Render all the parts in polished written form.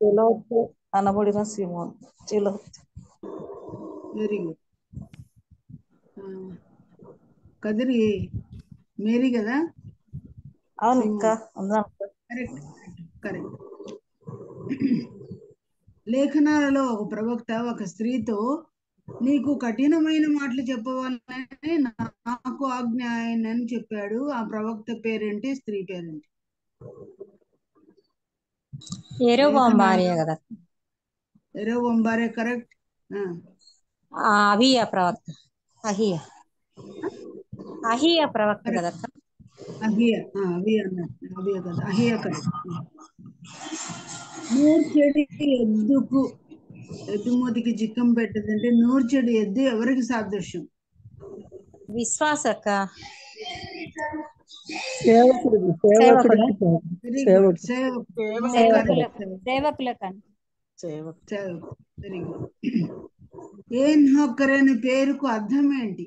చెలోత్ అనబడిన సిమోన్. చెలోత్. Very good. కదిరి మేరీ కదా? అవును సిమోన్. అక్క, అందరం కరెక్ట్ కరెక్ట్. లేఖనాలలో ఒక ప్రవక్త ఒక స్త్రీతో, నీకు కఠినమైన మాటలు చెప్పవాలని నాకు ఆజ్ఞ ఆయనని చెప్పాడు. ఆ ప్రవక్త పేరేంటి, స్త్రీ పేరేంటి? యెరోబాము భార్య కదా. యెరోబాము కరెక్ట్. అహియా ప్రవక్త. అహియా ప్రవక్త కదా. అహియా కదా. అహియా కరెక్ట్. నూర్చెడి ఎద్దుకు ఎద్దుమూతికి చిక్కం పెట్టదంటే నూర్చెడి ఎద్దు ఎవరికి సాదృశ్యం? విశ్వాసక్క. సేవకుడు. Very good. ఏన్హోకర్ అనే పేరుకు అర్థం ఏంటి?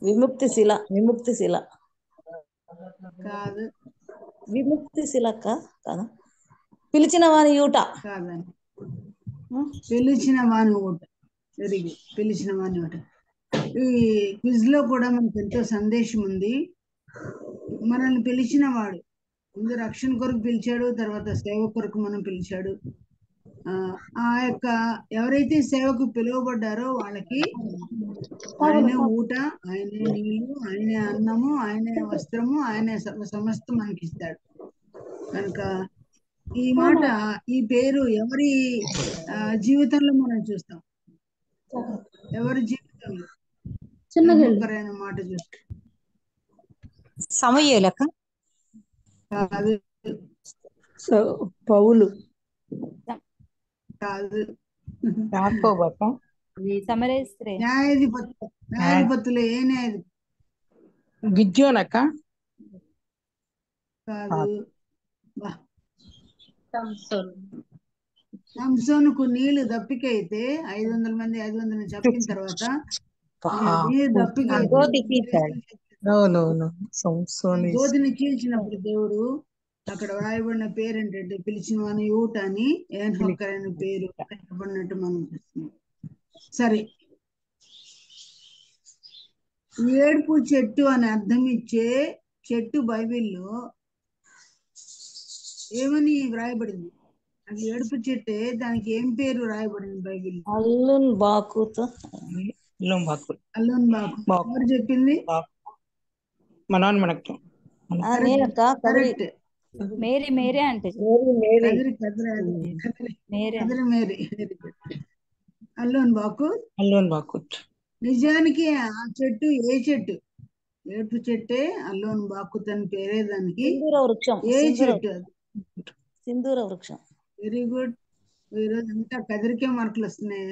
విముక్తిశిల. విముక్తిశిల కాదు. విముక్తిశిల కాదా? పిలిచిన వాని యూట. కాదండి. పిలిచిన వాని ఊట. Very good. పిలిచిన వాని ఊట. ఈ క్విజ్ లో కూడా మనకు ఎంతో సందేశం ఉంది. మనల్ని పిలిచిన వాడు ముందు రక్షణ కొరకు పిలిచాడు, తర్వాత సేవ కొరకు మనం పిలిచాడు. ఆ యొక్క ఎవరైతే సేవకు పిలువబడ్డారో వాళ్ళకి ఆయనే ఊట, ఆయనే నీళ్లు, ఆయనే అన్నము, ఆయనే వస్త్రము, ఆయనే సమస్తం మనకి ఇస్తాడు. కనుక ఈ మాట, ఈ పేరు ఎవరి జీవితంలో మనం చూస్తాం? ఎవరి జీవితంలో అనే మాట చూస్తాం? సమూయేలక్క. కాదు. పౌలు. కాదు. న్యాయాధిపతులు. ఏ న్యాయాధిపతి? గిద్యోనక్క. కాదు. సంసోనుకు నీళ్లు దప్పిక అయితే 500 మంది 500 చంపిన తర్వాత గోతిని చీల్చినప్పుడు దేవుడు అక్కడ వ్రాయబడిన పేరు ఏంటంటే పిలిచిన వాని ఊట అని ఏన్హోకర్ అనే పేరు పెట్టబడినట్టు మనం చూస్తున్నాం. సరే, ఏడుపు చెట్టు అని అర్థం ఇచ్చే చెట్టు బైబిల్లో ఏమని వ్రాయబడింది? అది ఏడుపు చెట్టే, దానికి ఏం పేరు రాయబడింది బైబిల్? అల్లున్ బాకు. ఎవరు చెప్పింది? మనకు కరెక్ట్. మేరీ మేరీ అంటే మేరీ. అల్లోన్ బాకుత్. నిజానికి ఆ చెట్టు ఏ చెట్టు? ఏడుపు చెట్టే. అల్లోన్ బాకుత్ అని పేరే దానికి. ఏ చెట్టు అది? సింధూర వృక్షం. Very good. ఈరోజు అంతా కదిరికే మార్కులు వస్తున్నాయి.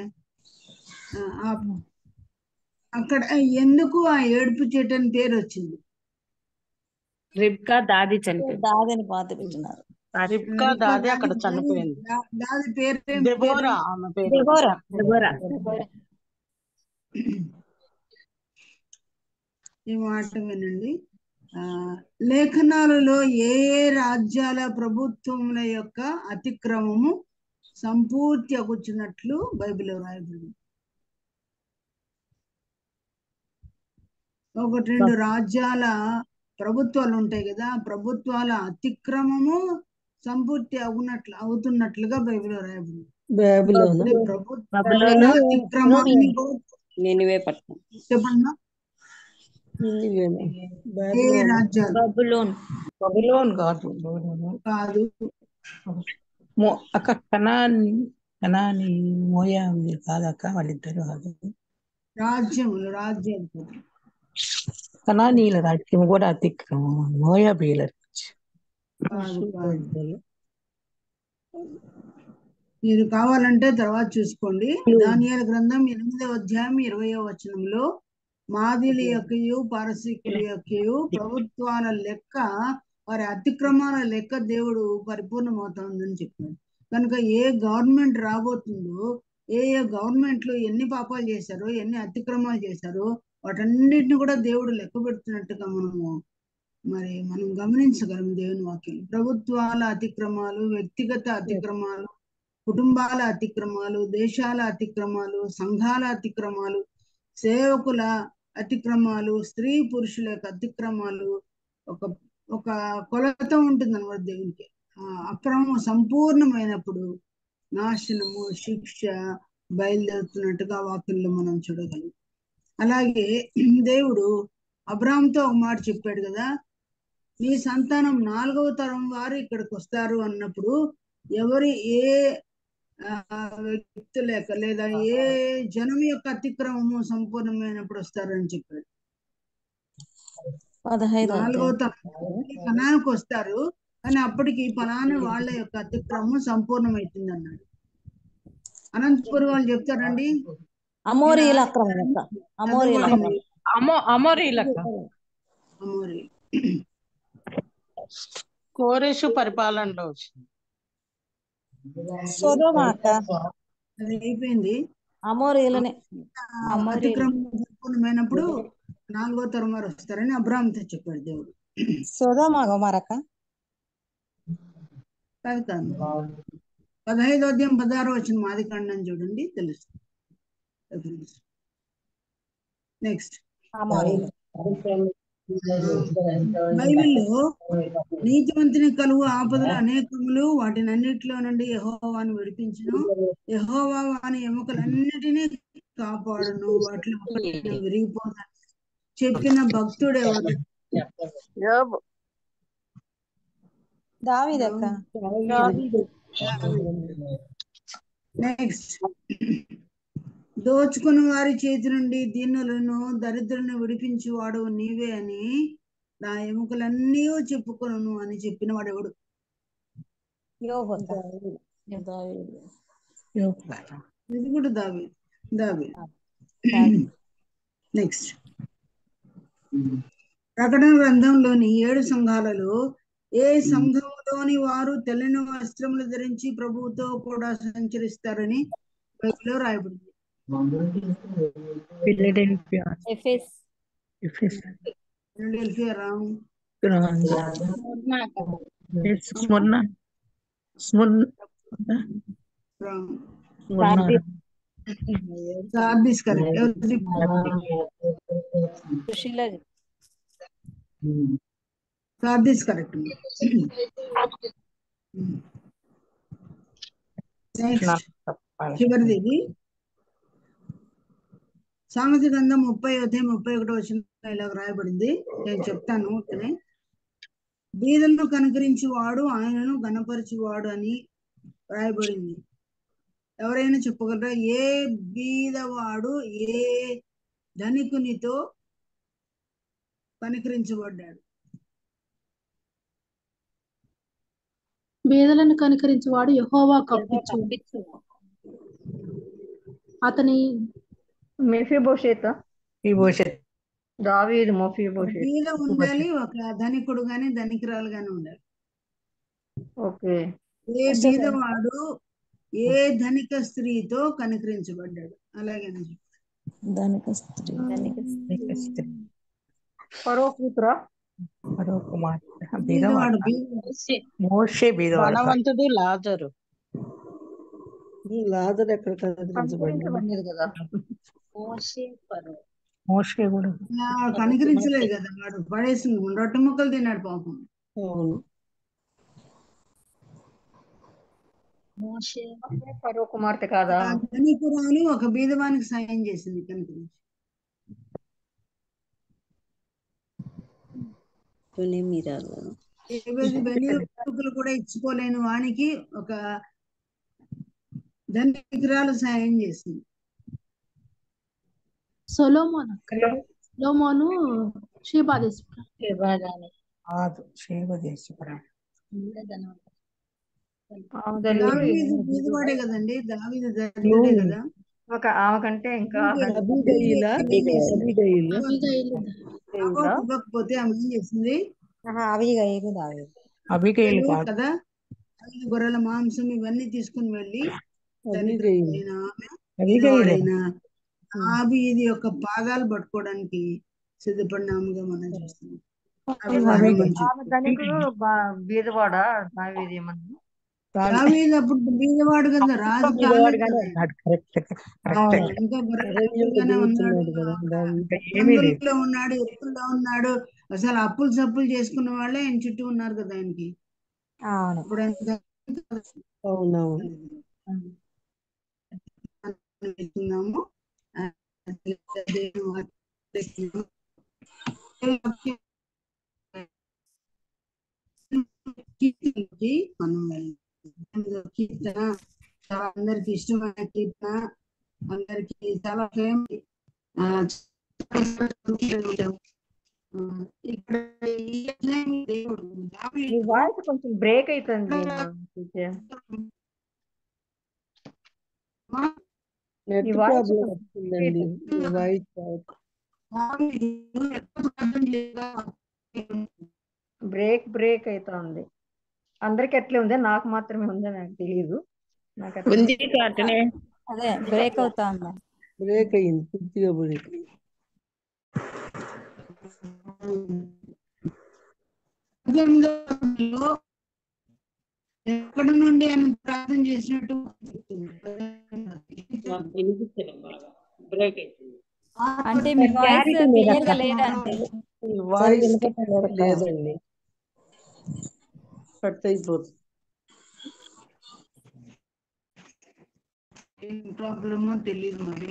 అక్కడ ఎందుకు ఆ ఏడుపు చెట్టు అని పేరు వచ్చింది? రిబ్కా దాది చనిపోయింది. దాదిని పాతి పెట్టినారు. రిబ్కా దాది అక్కడ చనిపోయింది. దాది పేరు దెబోరా. ఈ మాట వినండి. లేఖనాలలో ఏ రాజ్యాల ప్రభుత్వముల యొక్క అతిక్రమము సంపూర్తి అగుచున్నట్లు బైబిల్ రాయబడింది? 1-2 రాజ్యాల ప్రభుత్వాలు ఉంటాయి కదా, ప్రభుత్వాల అతిక్రమము సంపూర్తి అవుతున్నట్లుగా బైబిల్ రాయబడింది. ప్రభుత్వాల అతిక్రమాన్ని చెప్పండి. ఏ రాజ్యాలు? బబులోన్ కాదు. అక్క కనాని మోయాబు కాదక్క, వాళ్ళిద్దరు కాదు. రాజ్యం కనానీల రాజ్యం కూడా అతిక్రమం. మోయాబీల మీరు కావాలంటే తర్వాత చూసుకోండి. దానియేలు గ్రంథం 8వ అధ్యాయం 20వ వచనంలో మాదీల యొక్కయు పారసీకుల యొక్కయు ప్రభుత్వాల లెక్క, వారి అతిక్రమాల లెక్క దేవుడు పరిపూర్ణమవుతుందని చెప్పాడు. కనుక ఏ గవర్నమెంట్ రాబోతుందో, ఏ గవర్నమెంట్ లో ఎన్ని పాపాలు చేశారో, ఎన్ని అతిక్రమాలు చేశారో వాటన్నిటిని కూడా దేవుడు లెక్క పెడుతున్నట్టుగా మనం గమనించగలం దేవుని వాక్యం. ప్రభుత్వాల అతిక్రమాలు, వ్యక్తిగత అతిక్రమాలు, కుటుంబాల అతిక్రమాలు, దేశాల అతిక్రమాలు, సంఘాల అతిక్రమాలు, సేవకుల అతిక్రమాలు, స్త్రీ పురుషుల యొక్క అతిక్రమాలు, ఒక ఒక కొలత ఉంటుంది అన్నమాట దేవునికి. ఆ అక్రమం సంపూర్ణమైనప్పుడు నాశనము, శిక్ష బయలుదేరుతున్నట్టుగా వాక్యంలో మనం చూడగలం. అలాగే దేవుడు అబ్రాహాంతో ఒక మాట చెప్పాడు కదా, నీ సంతానం 4వ తరం వారు ఇక్కడికి వస్తారు అన్నప్పుడు ఎవరి ఏ వ్యక్తుల యొక్క లేదా ఏ జనం యొక్క అతిక్రమము సంపూర్ణమైనప్పుడు వస్తారని చెప్పాడు. 4వ తరం ఫలానికి వస్తారు, కానీ అప్పటికి ఫలానా వాళ్ళ యొక్క అతిక్రమం సంపూర్ణమవుతుంది అన్నాడు. అనంతపురి వాళ్ళు చెప్తారండి, అమోరీల అక్రమం అక్క. అమోరీల చదవబడింది. అమోరీలక అమోరీ కోరేషు పరిపాలనలో వచ్చింది. సొదొమ అక్క. అది అయిపోయింది. అమోరీలనే. అతిక్రమం సంపూర్ణమైనప్పుడు 4వ తరం వారు వస్తారని అబ్రాహాంతో చెప్పాడు దేవుడు. సొదొమ గొమొర్రా అక్క. కాదు కాదు, 15వ అధ్యాయం 16వ వచనం ఆది కాండం చూడండి, తెలుస్తుంది. నెక్స్ట్, అమోరీలు. బైబిల్లో నీతిమంతుని కలుగు ఆపదలు అనేకములు, వాటిని అన్నిటిలో నుండి యెహోవాను విడిపించును. యెహోవా వాని ఎముకలన్నిటినీ కాపాడును, వాటిలో ఒకటి విరిగిపోతాను చెప్పిన భక్తుడు ఎవరు? దావీదు అక్క. నెక్స్ట్, దోచుకుని వారి చేతి నుండి దీనులను దరిద్రులను విడిపించేవాడు నీవే అని నా ఎముకలన్నీ చెప్పుకొను అని చెప్పిన వాడు ఎవడు? యోబు అక్క. దావీదు. ఇది కూడా దావీదు. నెక్స్ట్, ప్రకటన గ్రంథంలోని 7 సంఘాలలో ఏ సంఘములోని వారు తెల్లని వస్త్రములు ధరించి ప్రభువుతో కూడా సంచరిస్తారని బైబిల్లో రాయబడింది? ఫిలడెల్ఫియా, ఎఫెస్. Philadelphia wrong. Sardis correct. Sardis correct. Next, చివరిది సామెత గ్రంథం 30:31 ఇలా రాయబడింది. నేను చెప్తాను. ఓకేనే, బీదలను కనుకరించి వాడు ఆయనను గణపరిచేవాడు అని రాయబడింది. ఎవరైనా చెప్పగలరా ఏ బీదవాడు ఏ ధనికునితో కనికరించబడ్డాడు? బీదలను కనికరించేవాడు యెహోవా కప్పిచ్చు. అతని మెఫీబోషెత్. దావీదు మెఫీబోషెత్. బీద ఉండాలి, ఒక ధనికుడు గాని ధనికురాలు గాని ఉండాలి. ఓకే. ఏ బీదవాడు ఏ ధనిక స్త్రీతో కనికరించబడ్డాడు? అలాగే ధనిక స్త్రీ. ఫరో కూతుర. ఫరో కుమార్. బీదవాడు మోషే బీదవాడు. ధనవంతుడు లాజరు. లాజరు ఎక్కడ కనికరించబడ్డాడు కదా. మోషే కూడా కనికరించలేదు కదా, వాడు పడేసి రొట్టె ముక్కలు తిన్నాడు పాపం. ఫరో కుమార్తె కాదా? ధనికురాలు ఒక బీదవానికి సాయం చేసింది కనికరించి. వెన్నులు కూడా ఇచ్చుకోలేని వానికి ఒక ధనికురాలు సాయం చేసింది. సొలొమోను షేబా దేశపురం. దావీదు బీదవాడే కదండి, దావీదు దరిద్రుడే కదా. ఒక ఆమె కంటే ఇంకా ఇవ్వకపోతే ఆమె ఏం చేసింది? అబీగయీలు కదా, 5 గొర్రెల మాంసం ఇవన్నీ తీసుకుని వెళ్ళి దావీదు యొక్క పాదాలు పట్టుకోవడానికి సిద్ధపడినాముగా మనం చూస్తున్నాం. బీదవాడా దావీదు ఏమన్నా దావీదు అప్పుడు బీదవాడు కదా, రాజు కాలేదు కదా. ఇంకా గొర్రెగానే ఉన్నాడు, ఏమీ లేదు. జంగుల్లో ఉన్నాడు, ఎప్పుల్లో ఉన్నాడు. అసలు అప్పులు సప్పులు చేసుకున్న వాళ్ళే ఆయన చుట్టూ ఉన్నారు కదా ఆయనకి. అవును. ఇప్పుడు ఎంత అవునవును. ఇస్తున్నాము. మనం కీర్తన అందరికి ఇష్టమైన కీర్తన, అందరికి చాలా ఫేమస్. ఇక్కడ ఈ అధ్యాయం దేవుడు మీ దావీదు వాయిస్ కొంచెం బ్రేక్ అవుతుంది నెట్ మీ వాయిస్ ప్రాబ్లం కొంచెం వస్తుందండి. మీ వాయిస్ దావీదు ఎక్కడ ప్రార్థన చేయగా బ్రేక్ అవుతుంది. అందరికి ఎట్లే ఉందా, నాకు మాత్రమే ఉందా నాకు తెలియదు. నాకు అట్లా ఉంది కాటనే అదే బ్రేక్ అవుతా ఉందా. బ్రేక్ అయింది, పూర్తిగా బ్రేక్ అయింది. ఎక్కడ నుండి ఆయన ప్రార్థన చేసినట్టు బ్రేక్ అవుతుంది. అంటే మీ వాయిస్ క్లియర్ గా లేదంటే వాయిస్ లేదండి, కట్ అయిపోతుంది. ఏం ప్రాబ్లమో తెలియదు, మరి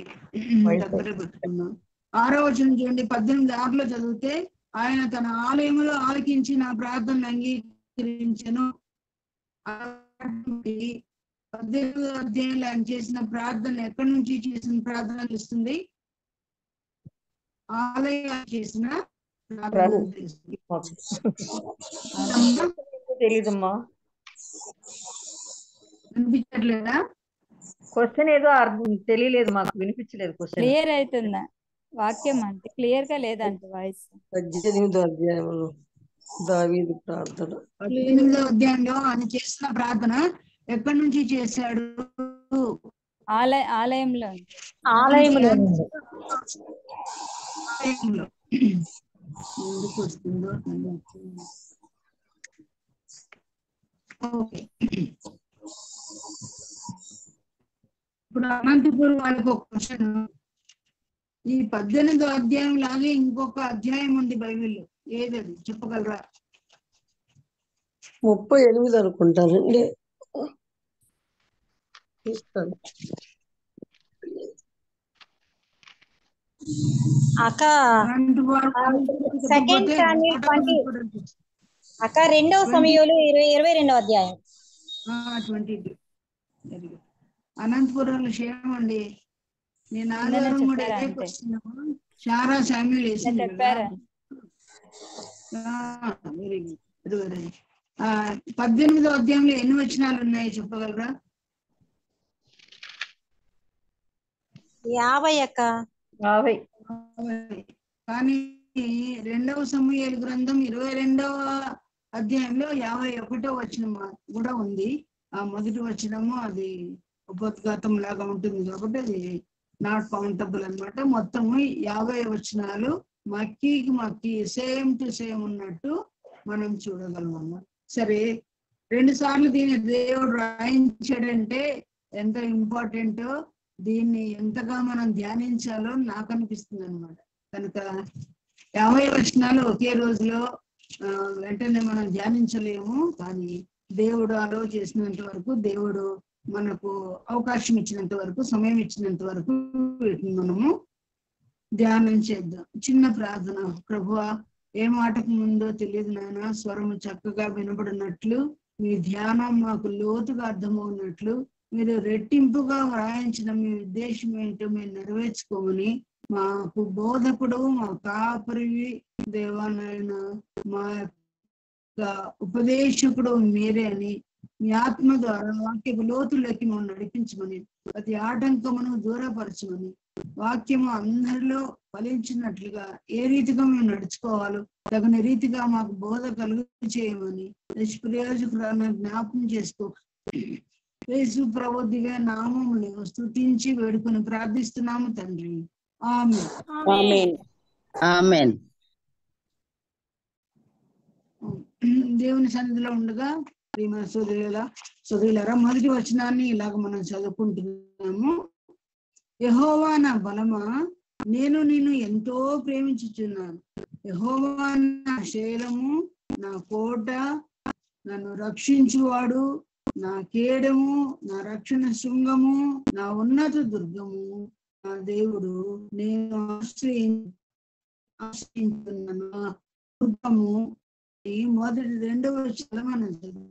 దగ్గరే పెట్టుకున్నాం. 6వ వచనం చూడండి, 18:6లో చదివితే, ఆయన తన ఆలయంలో ఆలకించి నా ప్రార్థనలు అంగీకరించెను. 18వ అధ్యాయంలో ఆయన చేసిన ప్రార్థన ఎక్కడి నుంచి చేసిన ప్రార్థనలు ఇస్తుంది? ఆలయం చేసిన ప్రార్థన తెలీదమ్మా. అనిపించట్లేదా? క్వశ్చన్ ఏదో అర్థం తెలియలేదు, మాకు వినిపించలేదు క్వశ్చన్. క్లియర్ అవుతుందా వాక్యం? అంటే క్లియర్ గా లేదంటే వాయిస్. 18వ అధ్యాయంలో దావీదు ప్రార్థన. 18వ అధ్యాయంలో ఆయన చేసిన ప్రార్థన ఎక్కడి నుంచి చేశాడు? ఆలయంలో. ఆలయంలో ఎందుకు వస్తుందో ఓకే. ఇప్పుడు అనంతపురం వాళ్ళకి ఒక క్వశ్చన్. ఈ 18వ అధ్యాయం లాగే ఇంకొక అధ్యాయం ఉంది బైబిల్లో, ఏదది చెప్పగలరా? 38 అనుకుంటానండి. చూస్తాను. అక్క అనంతపురం సెకండ్ శామ్యూయల్ 20 అక్క 2వ సమూయేలు 22వ అధ్యాయం 22. అనంతపురంలో క్షేమం అండి. నేను ఆదివారం కూడా ఇదే క్వశ్చన్ షారా శామ్యూల్ వేసింది కదా. Very good. 18వ అధ్యాయంలో ఎన్ని వచనాలు ఉన్నాయి చెప్పగలరా? 50 అక్క. 50. కానీ 2వ సమూయేలు గ్రంథం 22వ అధ్యాయంలో 51వ వచనం కూడా ఉంది. ఆ మొదటి వచనము అది ఉపోద్ఘాతం లాగా ఉంటుంది కాబట్టి అది నాట్ కౌంటబుల్ అన్నమాట. మొత్తము 50 వచనాలు మక్కీ సేమ్ టు సేమ్ ఉన్నట్టు మనం చూడగలం అన్నమాట. సరే, 2 సార్లు దీన్ని దేవుడు రాయించాడంటే ఎంత ఇంపార్టెంట్, దీన్ని ఎంతగా మనం ధ్యానించాలో నాకు అనిపిస్తుంది అనమాట. కనుక 50 వచనాలు ఒకే రోజులో వెంటనే మనం ధ్యానించలేము. కానీ దేవుడు అలో చేసినంత వరకు, దేవుడు మనకు అవకాశం ఇచ్చినంత వరకు, సమయం ఇచ్చినంత వరకు వీటిని మనము ధ్యానం చేద్దాం. చిన్న ప్రార్థన. ప్రభువా, ఏ మాటకు ముందో తెలియదు నాయన, స్వరము చక్కగా వినబడినట్లు, మీ ధ్యానం మాకు లోతుగా అర్థమవునట్లు, మీరు రెట్టింపుగా వ్రాయించిన మీ ఉద్దేశం ఏంటో మీరు నెరవేర్చుకోమని, మాకు బోధకుడు, మా కాపరి దేవానాయన, మా ఉపదేశకుడు మీరే అని, మీ ఆత్మ ద్వారా వాక్యపు లోతుల్లోకి మనం నడిపించమని, ప్రతి ఆటంకమును దూరపరచమని, వాక్యము అందరిలో ఫలించినట్లుగా ఏ రీతిగా మేము నడుచుకోవాలో తగిన రీతిగా మాకు బోధ కలుగు చేయమని నిష్ప్రయోజకులను జ్ఞాపకం చేసుకో. యేసు ప్రభు దివ్య నామమును స్తుతించి వేడుకొని ప్రార్థిస్తున్నాము తండ్రి. ఆమేన్. ఆమేన్. దేవుని సన్నిధిలో ఉండగా ప్రియమైన సోదరులారా మొదటి వచనాన్ని ఇలాగ మనం చదువుకుంటున్నాము. యెహోవా నా బలమా, నేను నిన్ను ఎంతో ప్రేమించుచున్నాను. యెహోవా నా శైలము, నా కోట, నన్ను రక్షించువాడు, నా కేడము, నా రక్షణ శృంగము, నా ఉన్నత దుర్గము, నా దేవుడు, నేను ఆశ్రయించున్నాను. దుర్గము ఈ మొదటి రెండవ వచనాలు మనం చదువు.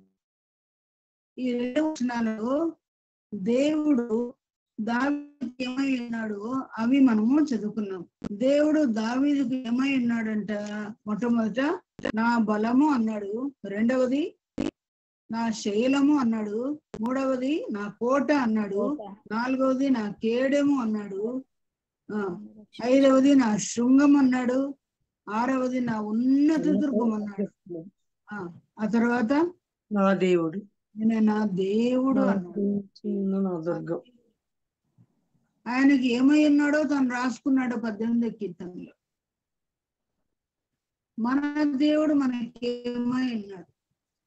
ఈ రెండవ వచనాలలో దేవుడు దావీదుకి ఏమై ఉన్నాడు అవి మనము చదువుకున్నాం. దేవుడు దావీదుకు ఏమై ఉన్నాడంట? మొట్టమొదట నా బలము అన్నాడు, రెండవది నా శైలము అన్నాడు, మూడవది నా కోట అన్నాడు, నాలుగవది నా కేడెము అన్నాడు, ఐదవది నా శృంగం అన్నాడు, ఆరవది నా ఉన్నత దుర్గం అన్నాడు. ఆ తర్వాత నా దేవుడు, నా దేవుడు అన్నాడు. నా దుర్గం. ఆయనకి ఏమై ఉన్నాడో తను రాసుకున్నాడు 18వ కీర్తనలో. మన దేవుడు మనకి ఏమై ఉన్నాడు,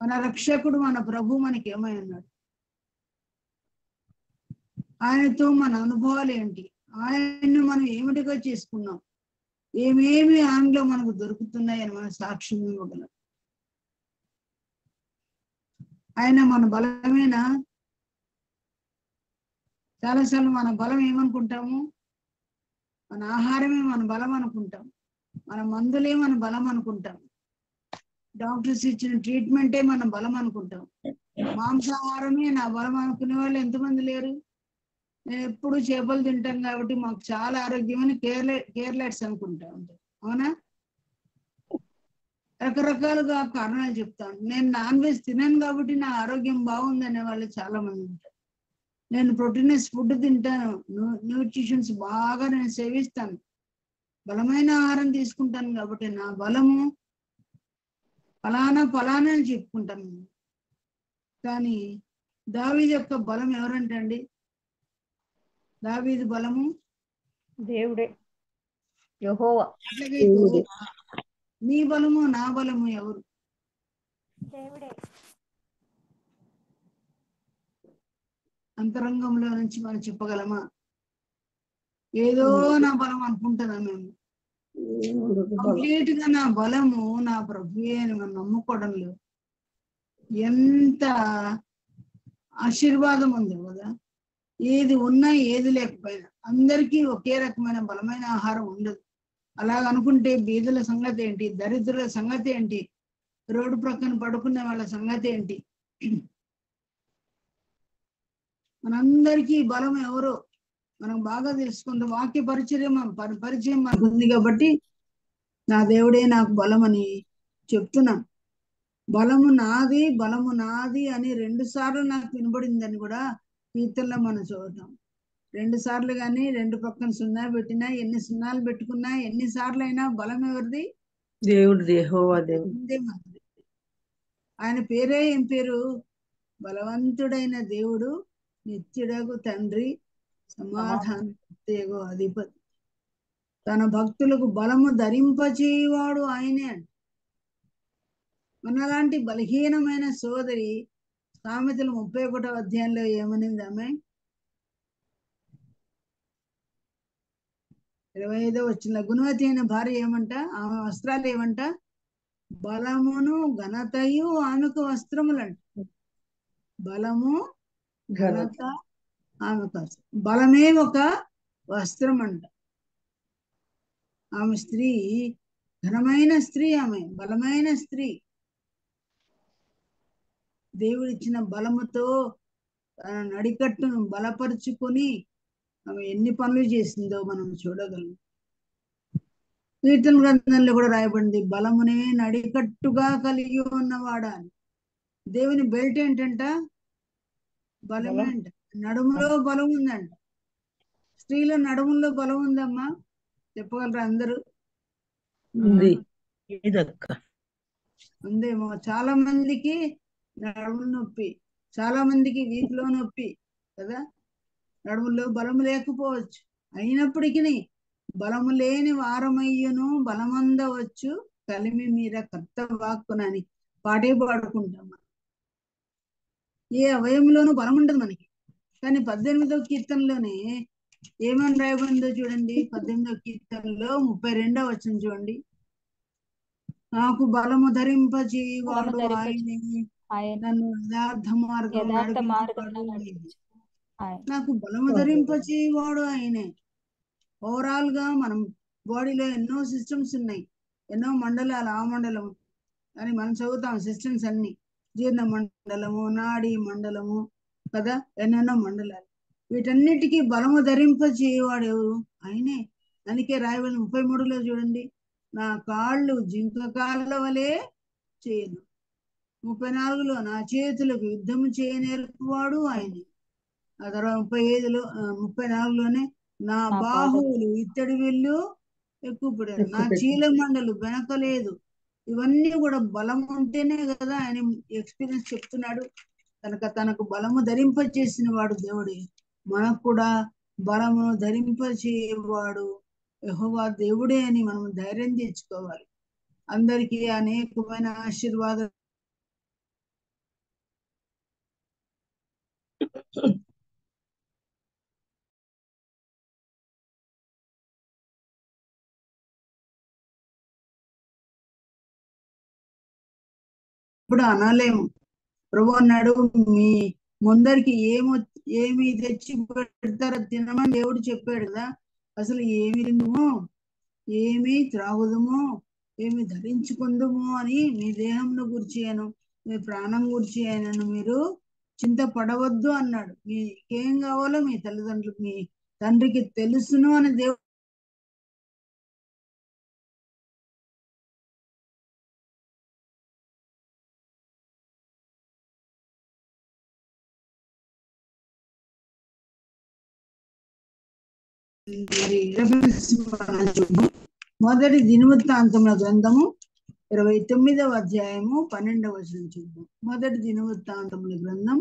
మన రక్షకుడు మన ప్రభు మనకి ఏమై ఉన్నాడు, ఆయనతో మన అనుభవాలు ఏంటి, ఆయన్ని మనం ఏమిటిగా చేసుకున్నాం, ఏమేమి ఆయనలో మనకు దొరుకుతున్నాయని మన సాక్ష్యం ఇవ్వగలం. ఆయన మన బలమేనా? చాలాసార్లు మన బలం ఏమనుకుంటాము? మన ఆహారమే మన బలం అనుకుంటాం, మన మందులే మన బలం అనుకుంటాం, డాక్టర్స్ ఇచ్చిన ట్రీట్మెంటే మన బలం అనుకుంటాం, మాంసాహారమే నా బలం అనుకునే వాళ్ళు ఎంతమంది లేరు? నేను ఎప్పుడు చేపలు తింటాను కాబట్టి మాకు చాలా ఆరోగ్యమని కేర్లెట్స్ అనుకుంటా ఉంటాను. అవునా? రకరకాలుగా కారణాలు చెప్తాను. నేను నాన్ వెజ్ తినాను కాబట్టి నా ఆరోగ్యం బాగుంది అనే వాళ్ళు చాలా మంది ఉంటారు. నేను ప్రోటీనస్ ఫుడ్ తింటాను, న్యూట్రిషన్స్ బాగా నేను సేవిస్తాను, బలమైన ఆహారం తీసుకుంటాను కాబట్టి నా బలము ఫలానా ఫలానా అని చెప్పుకుంటాను. కానీ దావీదు యొక్క బలం ఎవరంటండి? దావీదు బలము దేవుడే, యెహోవా. అట్లాగే నీ బలము నా బలము ఎవరు? దేవుడే. అంతరంగంలో నుంచి మనం చెప్పగలమా? ఏదో నా బలం అనుకుంటున్నా మేము. కంప్లీట్ గా నా బలము నా ప్రభువే అని మనం నమ్ముకోవడంలో ఎంత ఆశీర్వాదం ఉంది కదా. ఏది ఉన్నా ఏది లేకపోయినా అందరికీ ఒకే రకమైన బలమైన ఆహారం ఉండదు. అలాగనుకుంటే బీదల సంగతి ఏంటి, దరిద్రుల సంగతి ఏంటి, రోడ్డు ప్రక్కన పడుకునే వాళ్ళ సంగతి ఏంటి? మనందరికీ బలం ఎవరో మనం బాగా తెలుసుకుంటే వాక్య పరిచయం మనకు ఉంది కాబట్టి నా దేవుడే నాకు బలం అని చెప్తున్నాను. బలము నాది అని 2 సార్లు నాకు వినబడిందని కూడా కీర్తనలో మనం చూద్దాం. 2 సార్లు కానీ 2 పక్కన 0 పెట్టినా, ఎన్ని 0 పెట్టుకున్నా, ఎన్ని సార్లు అయినా బలం ఎవరిది? దేవుడు, యెహోవా దేవుడు. ఆయన పేరే ఏం పేరు? బలవంతుడైన దేవుడు, నిత్యుడగు తండ్రి, సమాధాన అధిపతి. తన భక్తులకు బలము ధరింపచేయువాడు ఆయనే అంట. మనలాంటి బలహీనమైన సోదరి సామెతలు 31వ అధ్యాయంలో ఏమనింది ఆమె? 25వ వచనంలో గుణవతి అయిన భార్య ఏమంట? ఆమె వస్త్రాలు ఏమంట? బలమును ఘనతయు ఆమెకు వస్త్రములంట. బలము ఘనత ఆమెకు బలమే ఒక వస్త్రం అంట. ఆమె స్త్రీ ఘనమైన స్త్రీ, ఆమె బలమైన స్త్రీ. దేవుడిచ్చిన బలముతో తన నడికట్టును బలపరుచుకొని ఆమె ఎన్ని పనులు చేసిందో మనం చూడగలం. కీర్తన గ్రంథంలో కూడా రాయబడింది, బలమునే నడికట్టుగా కలిగి ఉన్నవాడా అని. దేవుని బెల్ట్ ఏంటంట? బలమే అంట. నడుములో బలం ఉందంట. స్త్రీల నడుములో బలం ఉందమ్మా, చెప్పగలరా అందరూ? ఉందేమో. చాలా మందికి నడుము నొప్పి, చాలా మందికి వీపులో నొప్పి కదా. నడుములో బలము లేకపోవచ్చు, అయినప్పటికీ బలము లేని వారమయ్యను బలమందవచ్చు కలిమి మీద కర్త వాక్కునని పాటే పాడుకుంటాం. ఏ అవయంలోనూ బలం ఉండదు మనకి. కానీ 18వ కీర్తనలోనే ఏమని రాయబడిందో చూడండి. 18వ కీర్తనలో 32వ వచనం చూడండి. నాకు బలము ధరింపచేయువాడు ఆయనే, ఆయన నన్ను యథార్థ మార్గం యథార్థ మార్గం నడిపించువాడు ఆయనే. ఆయన నాకు బలము ధరింపచేయువాడు ఆయనే. ఓవరాల్ గా మనం బాడీలో ఎన్నో సిస్టమ్స్ ఉన్నాయి, ఎన్నో మండలాలు, ఆ మండలం అని మనం చదువుతాం సిస్టమ్స్ అన్ని, జీర్ణ మండలము, నాడీ మండలము కదా, ఎన్నెన్నో మండలాలు. వీటన్నిటికీ బలము ధరింపచేయువాడు ఎవరు? ఆయనే. అందుకే రాయబడిన 33లో చూడండి, నా కాళ్ళు జింక కాళ్ళ వలె చేయను. 34లో నా చేతులకు యుద్ధము చేయనేర్పువాడు ఆయనే. ఆ తర్వాత 35లో 34లోనే నా బాహువులు ఇత్తడి వెళ్ళు ఎక్కువ పడారు, నా చీల మండలు వెనకలేదు. ఇవన్నీ కూడా బలం ఉంటేనే కదా ఆయన ఎక్స్పీరియన్స్ చెప్తున్నాడు. తనకు బలము ధరింపచేసిన వాడు దేవుడే. మనకు కూడా బలమును ధరింపచేయవాడు యెహోవా దేవుడే అని మనం ధైర్యం తెచ్చుకోవాలి. అందరికీ అనేకమైన ఆశీర్వాదాలు. ఇప్పుడు అనలేము. ప్రభు అన్నాడు, మీ ముందరికి ఏమి తెచ్చి పెడతారో తినమని దేవుడు చెప్పాడు కదా. అసలు ఏమి తిందుమో, ఏమి త్రాగుదమో, ఏమి ధరించుకుందుమో అని మీ దేహంను గుర్చియను, మీ ప్రాణం గుర్చియనను మీరు చింతపడవద్దు అన్నాడు. మీకేం కావాలో మీ తల్లిదండ్రులకు, మీ తండ్రికి తెలుసును అని దేవుడు మరి రెఫరెన్స్ చూద్దాం. మొదటి దినవృత్తాంతముల గ్రంథము 29వ అధ్యాయము 12వ వచనం చూద్దాం. మొదటి దినవృత్తాంతముల గ్రంథం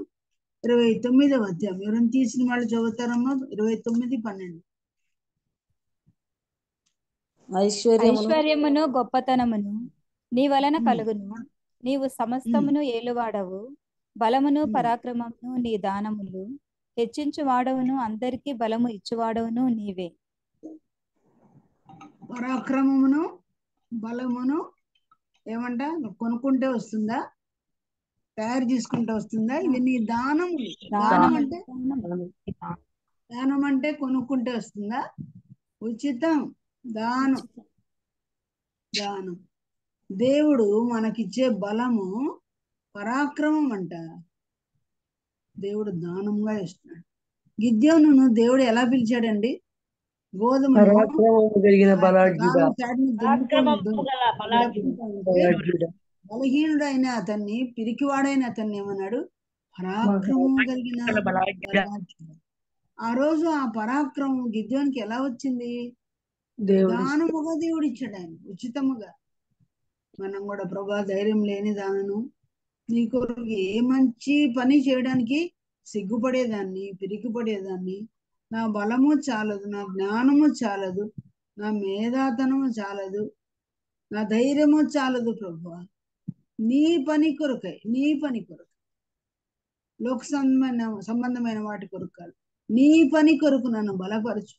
29వ అధ్యాయం. ఎవరైనా తీసిన వాళ్ళు చదువుతారమ్మా? 29:12. ఐశ్వర్యమును గొప్పతనమును నీ వలన కలుగును, నీవు సమస్తమును ఏలువాడవు. బలమును పరాక్రమమును నీ దానములు, హెచ్చించు వాడవును, అందరికీ బలము ఇచ్చువాడవును నీవే. పరాక్రమమును బలమును ఏమంట? కొనుక్కుంటే వస్తుందా? తయారు చేసుకుంటే వస్తుందా? ఇవి నీ దానములు. దానం అంటే కొనుక్కుంటే వస్తుందా? ఉచితం. దానం. దేవుడు మనకిచ్చే బలము పరాక్రమం అంట. దేవుడు దానంగా ఇస్తున్నాడు. గిద్యోనును దేవుడు ఎలా పిలిచాడండి? గోధుమను బలహీనుడైన అతన్ని, పిరికివాడైన అతన్ని ఏమన్నాడు? పరాక్రమము కలిగిన బలాఢ్యుడు. ఆ రోజు ఆ పరాక్రమం గిద్యోనికి ఎలా వచ్చింది? దానముగా దేవుడు ఇచ్చాడు, ఆయన ఉచితముగా. మనం కూడా ప్రభా ధైర్యం లేని దానను, నీ కొరకు ఏ మంచి పని చేయడానికి సిగ్గుపడేదాన్ని, పిరికిపడేదాన్ని, నా బలము చాలదు, నా జ్ఞానము చాలదు, నా మేధాతనము చాలదు, నా ధైర్యము చాలదు ప్రభువా, నీ పని కొరకై, నీ పని కొరకు, లోక సంబంధమైన వాటి కొరకు కాదు, నీ పని కొరకు నన్ను బలపరచు.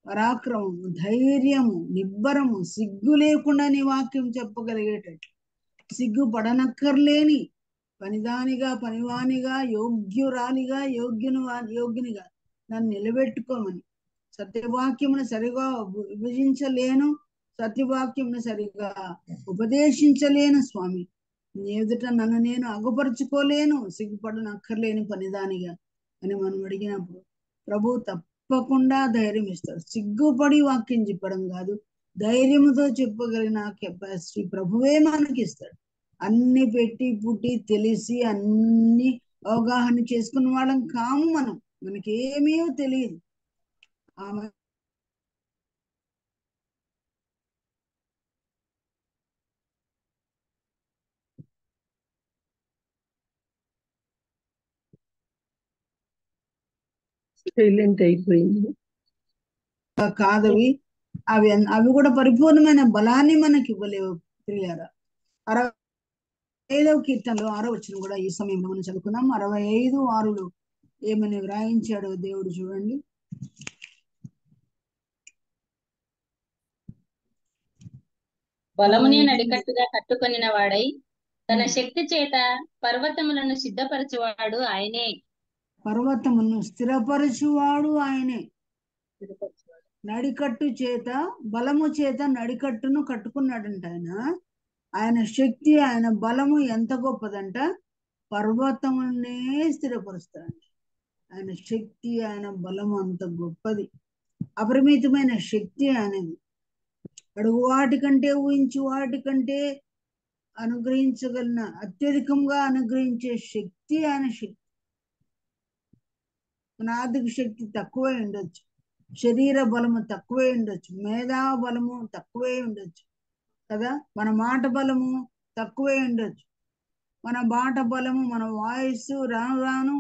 పరాక్రమము, ధైర్యము, నిబ్బరము, సిగ్గు లేకుండా నీ వాక్యం చెప్పగలిగేటట్టు, సిగ్గుపడనక్కర్లేని పనిదానిగా, పనివానిగా, యోగ్యురాలిగా, యోగ్యునిగా నన్ను నిలబెట్టుకోమని. సత్యవాక్యమును సరిగా విభజించలేను, సత్యవాక్యమును సరిగా ఉపదేశించలేను స్వామి. నీ ఎదుట నన్ను నేను అగుపరుచుకోలేను, సిగ్గుపడనక్కర్లేని పనిదానిగా అని మనం అడిగినప్పుడు ప్రభు తప్పకుండా ధైర్యం ఇస్తాడు. సిగ్గుపడి వాక్యం చెప్పడం కాదు, ధైర్యముతో చెప్పగలిగిన కెపాసిటీ ప్రభువే మనకి ఇస్తాడు. అన్ని పెట్టి పుట్టి తెలిసి అన్ని అవగాహన చేసుకున్న వాళ్ళం కాము మనం. మనకేమీ తెలియదు. ఆమె సైలెంట్ అయిపోయింది. కాదవి, అవి కూడా పరిపూర్ణమైన బలాన్ని మనకి ఇవ్వలేవు ప్రియారా. 65వ కీర్తనలో 6వ వచనం కూడా ఈ సమయంలో మనం చదువుకుందాం. 65:6 ఏమని వ్రాయించాడో దేవుడు చూడండి. బలమునే నడికట్టుగా కట్టుకొనిన వాడై తన ఉమ్. శక్తి చేత పర్వతములను సిద్ధపరచువాడు ఆయనే. పర్వతమును స్థిరపరచువాడు ఆయనే. నడికట్టు చేత బలము చేత నడికట్టును కట్టుకున్నాడంట ఆయన. ఆయన శక్తి ఆయన బలము ఎంత గొప్పదంట, పర్వతమునే స్థిరపరుస్తాడు. ఆయన శక్తి ఆయన బలము అంత గొప్పది, అపరిమితమైన శక్తి ఆయనది. అడుగు వాటికంటే ఊహించు వాటికంటే అనుగ్రహించగలిగిన అత్యధికంగా అనుగ్రహించే శక్తి ఆయన శక్తి. మన ఆర్థిక శక్తి తక్కువే ఉండొచ్చు, శరీర బలము తక్కువే ఉండొచ్చు, మేధా బలము తక్కువే ఉండొచ్చు కదా, మన మాట బలము తక్కువే ఉండొచ్చు. మన మాట బలము, మన వాయిస్ రాను రాను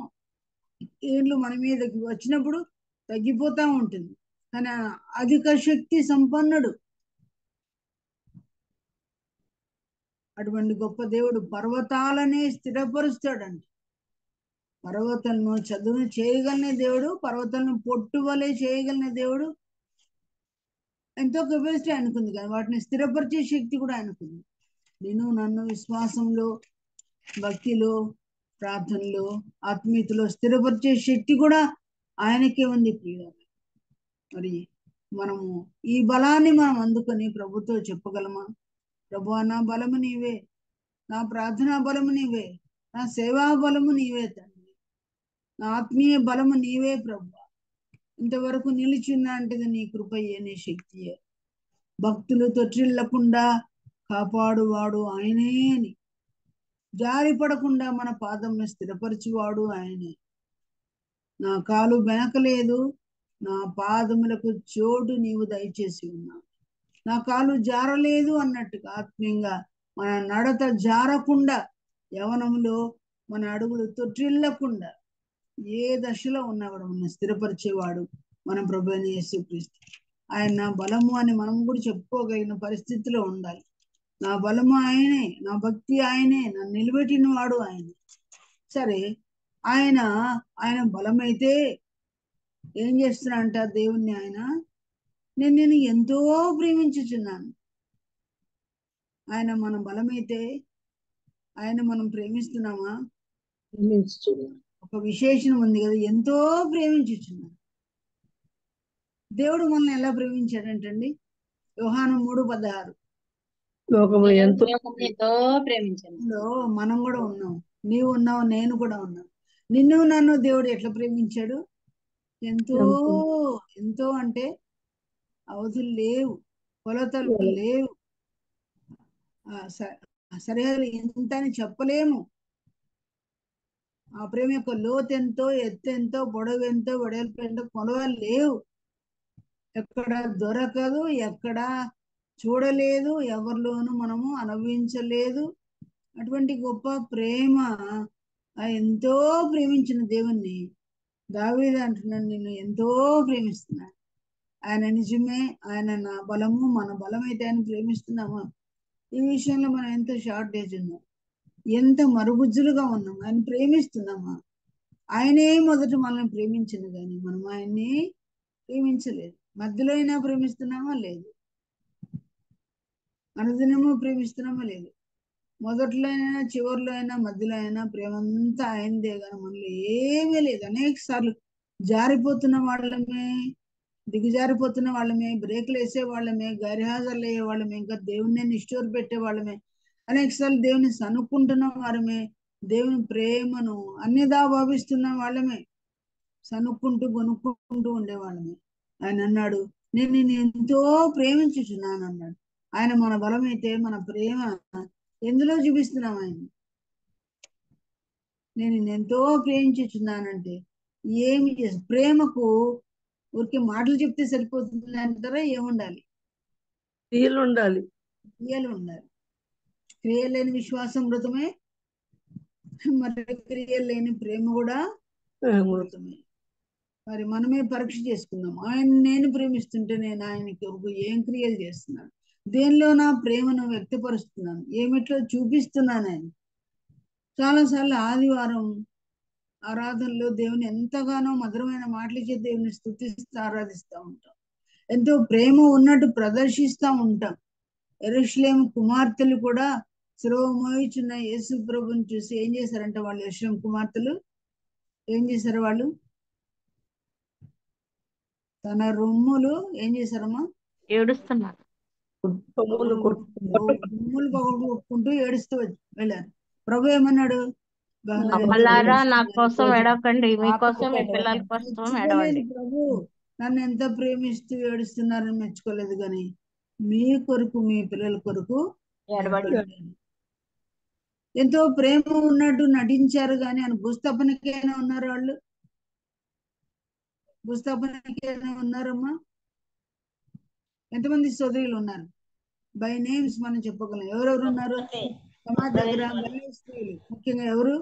ఏళ్ళు మన మీదకి వచ్చినప్పుడు తగ్గిపోతా ఉంటుంది. కానీ అధిక శక్తి సంపన్నుడు. అటువంటి గొప్ప దేవుడు పర్వతాలనే స్థిరపరుస్తాడంట. పర్వతాలను చదువు చేయగలిగిన దేవుడు, పర్వతాలను పొట్టువలే చేయగలిగిన దేవుడు. ఎంతో కెపాసిటీ ఆయనకుంది కదా, వాటిని స్థిరపరిచే శక్తి కూడా ఆయనకుంది. నేను నన్ను విశ్వాసంలో, భక్తిలో, ప్రార్థనలో, ఆత్మీయతలో స్థిరపరిచే శక్తి కూడా ఆయనకే ఉంది ప్రియుల. మరి మనము ఈ బలాన్ని మనం అందుకొని ప్రభుతో చెప్పగలమా? ప్రభువా, నా బలము నీవే, నా ప్రార్థనా బలము నీవే, నా సేవా బలము నీవే తండ్రి, నా ఆత్మీయ బలము నీవే ప్రభువా. ఇంతవరకు నిలిచిందా అంటే నీ కృపయే, నీ శక్తియే. భక్తులు తొట్టిల్లకుండా కాపాడువాడు ఆయనే అని, జారి పడకుండా మన పాదమును స్థిరపరచువాడు ఆయనే. నా కాలు వెనకలేదు, నా పాదములకు చోటు నీవు దయచేసి ఉన్నావు. నా కాలు జారలేదు అన్నట్టుగా ఆత్మీయంగా మన నడత జారకుండా, యవనంలో మన అడుగులు తొట్టిల్లకుండా, ఏ దశలో ఉన్నా కూడా మన స్థిరపరిచేవాడు మన ప్రభువైన యేసుక్రీస్తు. ఆయన నా బలము అని మనం కూడా చెప్పుకోగలిగిన పరిస్థితిలో ఉండాలి. నా బలము ఆయనే, నా భక్తి ఆయనే, నన్ను నిలబెట్టిన వాడు ఆయనే. సరే, ఆయన బలమైతే ఏం చేస్తున్నా అంట దేవుణ్ణి ఆయన, నేను ఎంతో ప్రేమించుచున్నాను. ఆయన మన బలమైతే ఆయన మనం ప్రేమిస్తున్నామా? ఒక విశేషణం ఉంది కదా, ఎంతో ప్రేమించుచున్నాను. దేవుడు మనల్ని ఎలా ప్రేమించాడంటండి? యోహాను 3:16 లోకము ఎంతో ఎంతో ప్రేమించాను. మనం కూడా ఉన్నాం, నీవు ఉన్నావు, నేను కూడా ఉన్నాం. నిన్ను నన్ను దేవుడు ఎట్లా ప్రేమించాడు? ఎంతో ఎంతో అంటే అవధులు లేవు, కొలతలు లేవు, సరిహద్దులు ఎంత అని చెప్పలేము. ఆ ప్రేమ యొక్క లోతు ఎంతో, ఎత్తు ఎంతో, పొడవు ఎంతో, వెడల్పు ఎంతో కొలవలు లేవు. ఎక్కడ దొరకదు, ఎక్కడ చూడలేదు, ఎవరిలోనూ మనము అనుభవించలేదు. అటువంటి గొప్ప ప్రేమ, ఎంతో ప్రేమించిన దేవుణ్ణి దావీదు అంటున్నాడు, నిన్ను ఎంతో ప్రేమిస్తున్నాను. ఆయన నిజమే, ఆయన నా బలము, మన బలమైతే ఆయన ప్రేమిస్తున్నామా? ఈ విషయంలో మనం ఎంత షార్టేజ్ ఉన్నాం, ఎంత మరుగుజ్జులుగా ఉన్నాం. ఆయన ప్రేమిస్తున్నామా? ఆయనే మొదట మనల్ని ప్రేమించింది, కానీ మనం ఆయన్ని ప్రేమించలేదు. మధ్యలో అయినా ప్రేమిస్తున్నామా? లేదు. అనుదినము ప్రేమిస్తున్నామా? లేదు. మొదట్లో అయినా, చివరిలో అయినా, మధ్యలో అయినా ప్రేమ అంతా ఆయనదే, కానీ మనలో ఏమీ లేదు. అనేక సార్లు జారిపోతున్న వాళ్ళమే, దిగజారిపోతున్న వాళ్ళమే, బ్రేకులు వేసే వాళ్ళమే, గైర్హాజరులు అయ్యే వాళ్ళమే, ఇంకా దేవుణ్ణి నిష్ఠూర పెట్టే వాళ్ళమే, అనేక సార్లు దేవుని సనుక్కుంటున్న వారమే, దేవుని ప్రేమను అన్నిదా భావిస్తున్న వాళ్ళమే, సనుక్కుంటూ గొనుక్కుంటూ ఉండేవాళ్ళమే. ఆయన అన్నాడు, నేను నిన్ను ఎంతో ప్రేమించుచున్నాను అన్నాడు. ఆయన మన బలమైతే మన ప్రేమ ఎందులో చూపిస్తున్నాం? ఆయన నేను నిన్ను ఎంతో ప్రేమించుచున్నానంటే ఏమి చేసి, ప్రేమకు ఊరికే మాటలు చెప్తే సరిపోతుంది అంటారా? ఏముండాలి? క్రియలు ఉండాలి. క్రియలు ఉండాలి. క్రియలు లేని విశ్వాసం మృతమే, మరి క్రియలు లేని ప్రేమ కూడా మృతమే. మరి మనమే పరీక్ష చేసుకుందాం. ఆయన నేను ప్రేమిస్తుంటే నేను ఆయనకి ఏం క్రియలు చేస్తున్నాను, దేనిలో నా ప్రేమను వ్యక్తపరుస్తున్నాను, ఏమిట్లో చూపిస్తున్నాను ఆయన. చాలాసార్లు ఆదివారం ఆరాధనలో దేవుని ఎంతగానో మధురమైన మాటల చేత దేవుని స్తుతిస్తూ ఆరాధిస్తూ ఉంటాం. ఎంతో ప్రేమ ఉన్నట్టు ప్రదర్శిస్తూ ఉంటాం. యెరూషలేము కుమార్తెలు కూడా సిలువ మోయుచున్న యేసు ప్రభుని చూసి ఏం చేశారంట? వాళ్ళు యెరూషలేము కుమార్తెలు ఏం చేశారు? వాళ్ళు తన రొమ్ములు ఏం చేశారమ్మా? ఏడుస్తున్నారు. కొమ్ములు రొమ్ములు కొట్టుకుంటూ ఏడుస్తూ వెళ్ళారు. ప్రభు ఏమన్నాడు? అమ్మలారా నా కోసం ప్రభు ఏడవకండి, మీకోసం మీ పిల్లల కోసం మెచ్చుకోలేదు. ఏడవండి. ప్రభు నన్ను ఎంత ప్రేమిస్తూ ఏడుస్తున్నారని మెచ్చుకోలేదు, కానీ మీ కొరకు మీ పిల్లల కొరకు ఏడవండి. ఎంతో ప్రేమ ఉన్నట్టు నటించారు, కానీ ఆయన భూస్థాపనకైనా ఉన్నారు. వాళ్ళు భూస్థాపనకైనా ఉన్నారమ్మా. ఎంతమంది సోదరులు ఉన్నారు? బై నేమ్స్ మనం చెప్పగలం. ఎవరెవరు ఉన్నారు సమాజ దగ్గర? స్త్రీలు ముఖ్యంగా ఎవరు?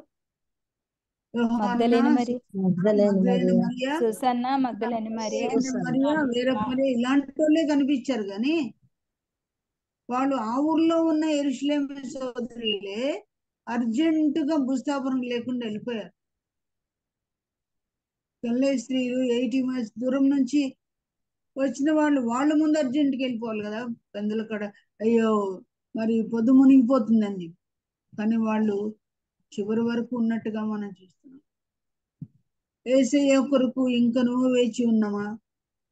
మగ్దలేని మరి, మరియా, సుసన్న, మగ్దలేని మరియా, మరియా, వేరే మరియా, ఇలాంటి వాళ్ళే కనిపించారు. కానీ వాళ్ళు ఆ ఊర్లో ఉన్న యెరూషలేము సోదరులే అర్జెంటుగా భూస్థాపనం లేకుండా వెళ్ళిపోయారు. గలిలయ స్త్రీలు 80 మైల్స్ దూరం నుంచి వచ్చిన వాళ్ళ ముందు అర్జెంట్కి వెళ్ళిపోవాలి కదా పెందల కడ. అయ్యో మరి పొద్దు మునిగిపోతుందండి, కానీ వాళ్ళు చివరి వరకు ఉన్నట్టుగా మనం చూస్తున్నాం. యేసయ్య కొరకు ఇంకను వేచి ఉన్నామా?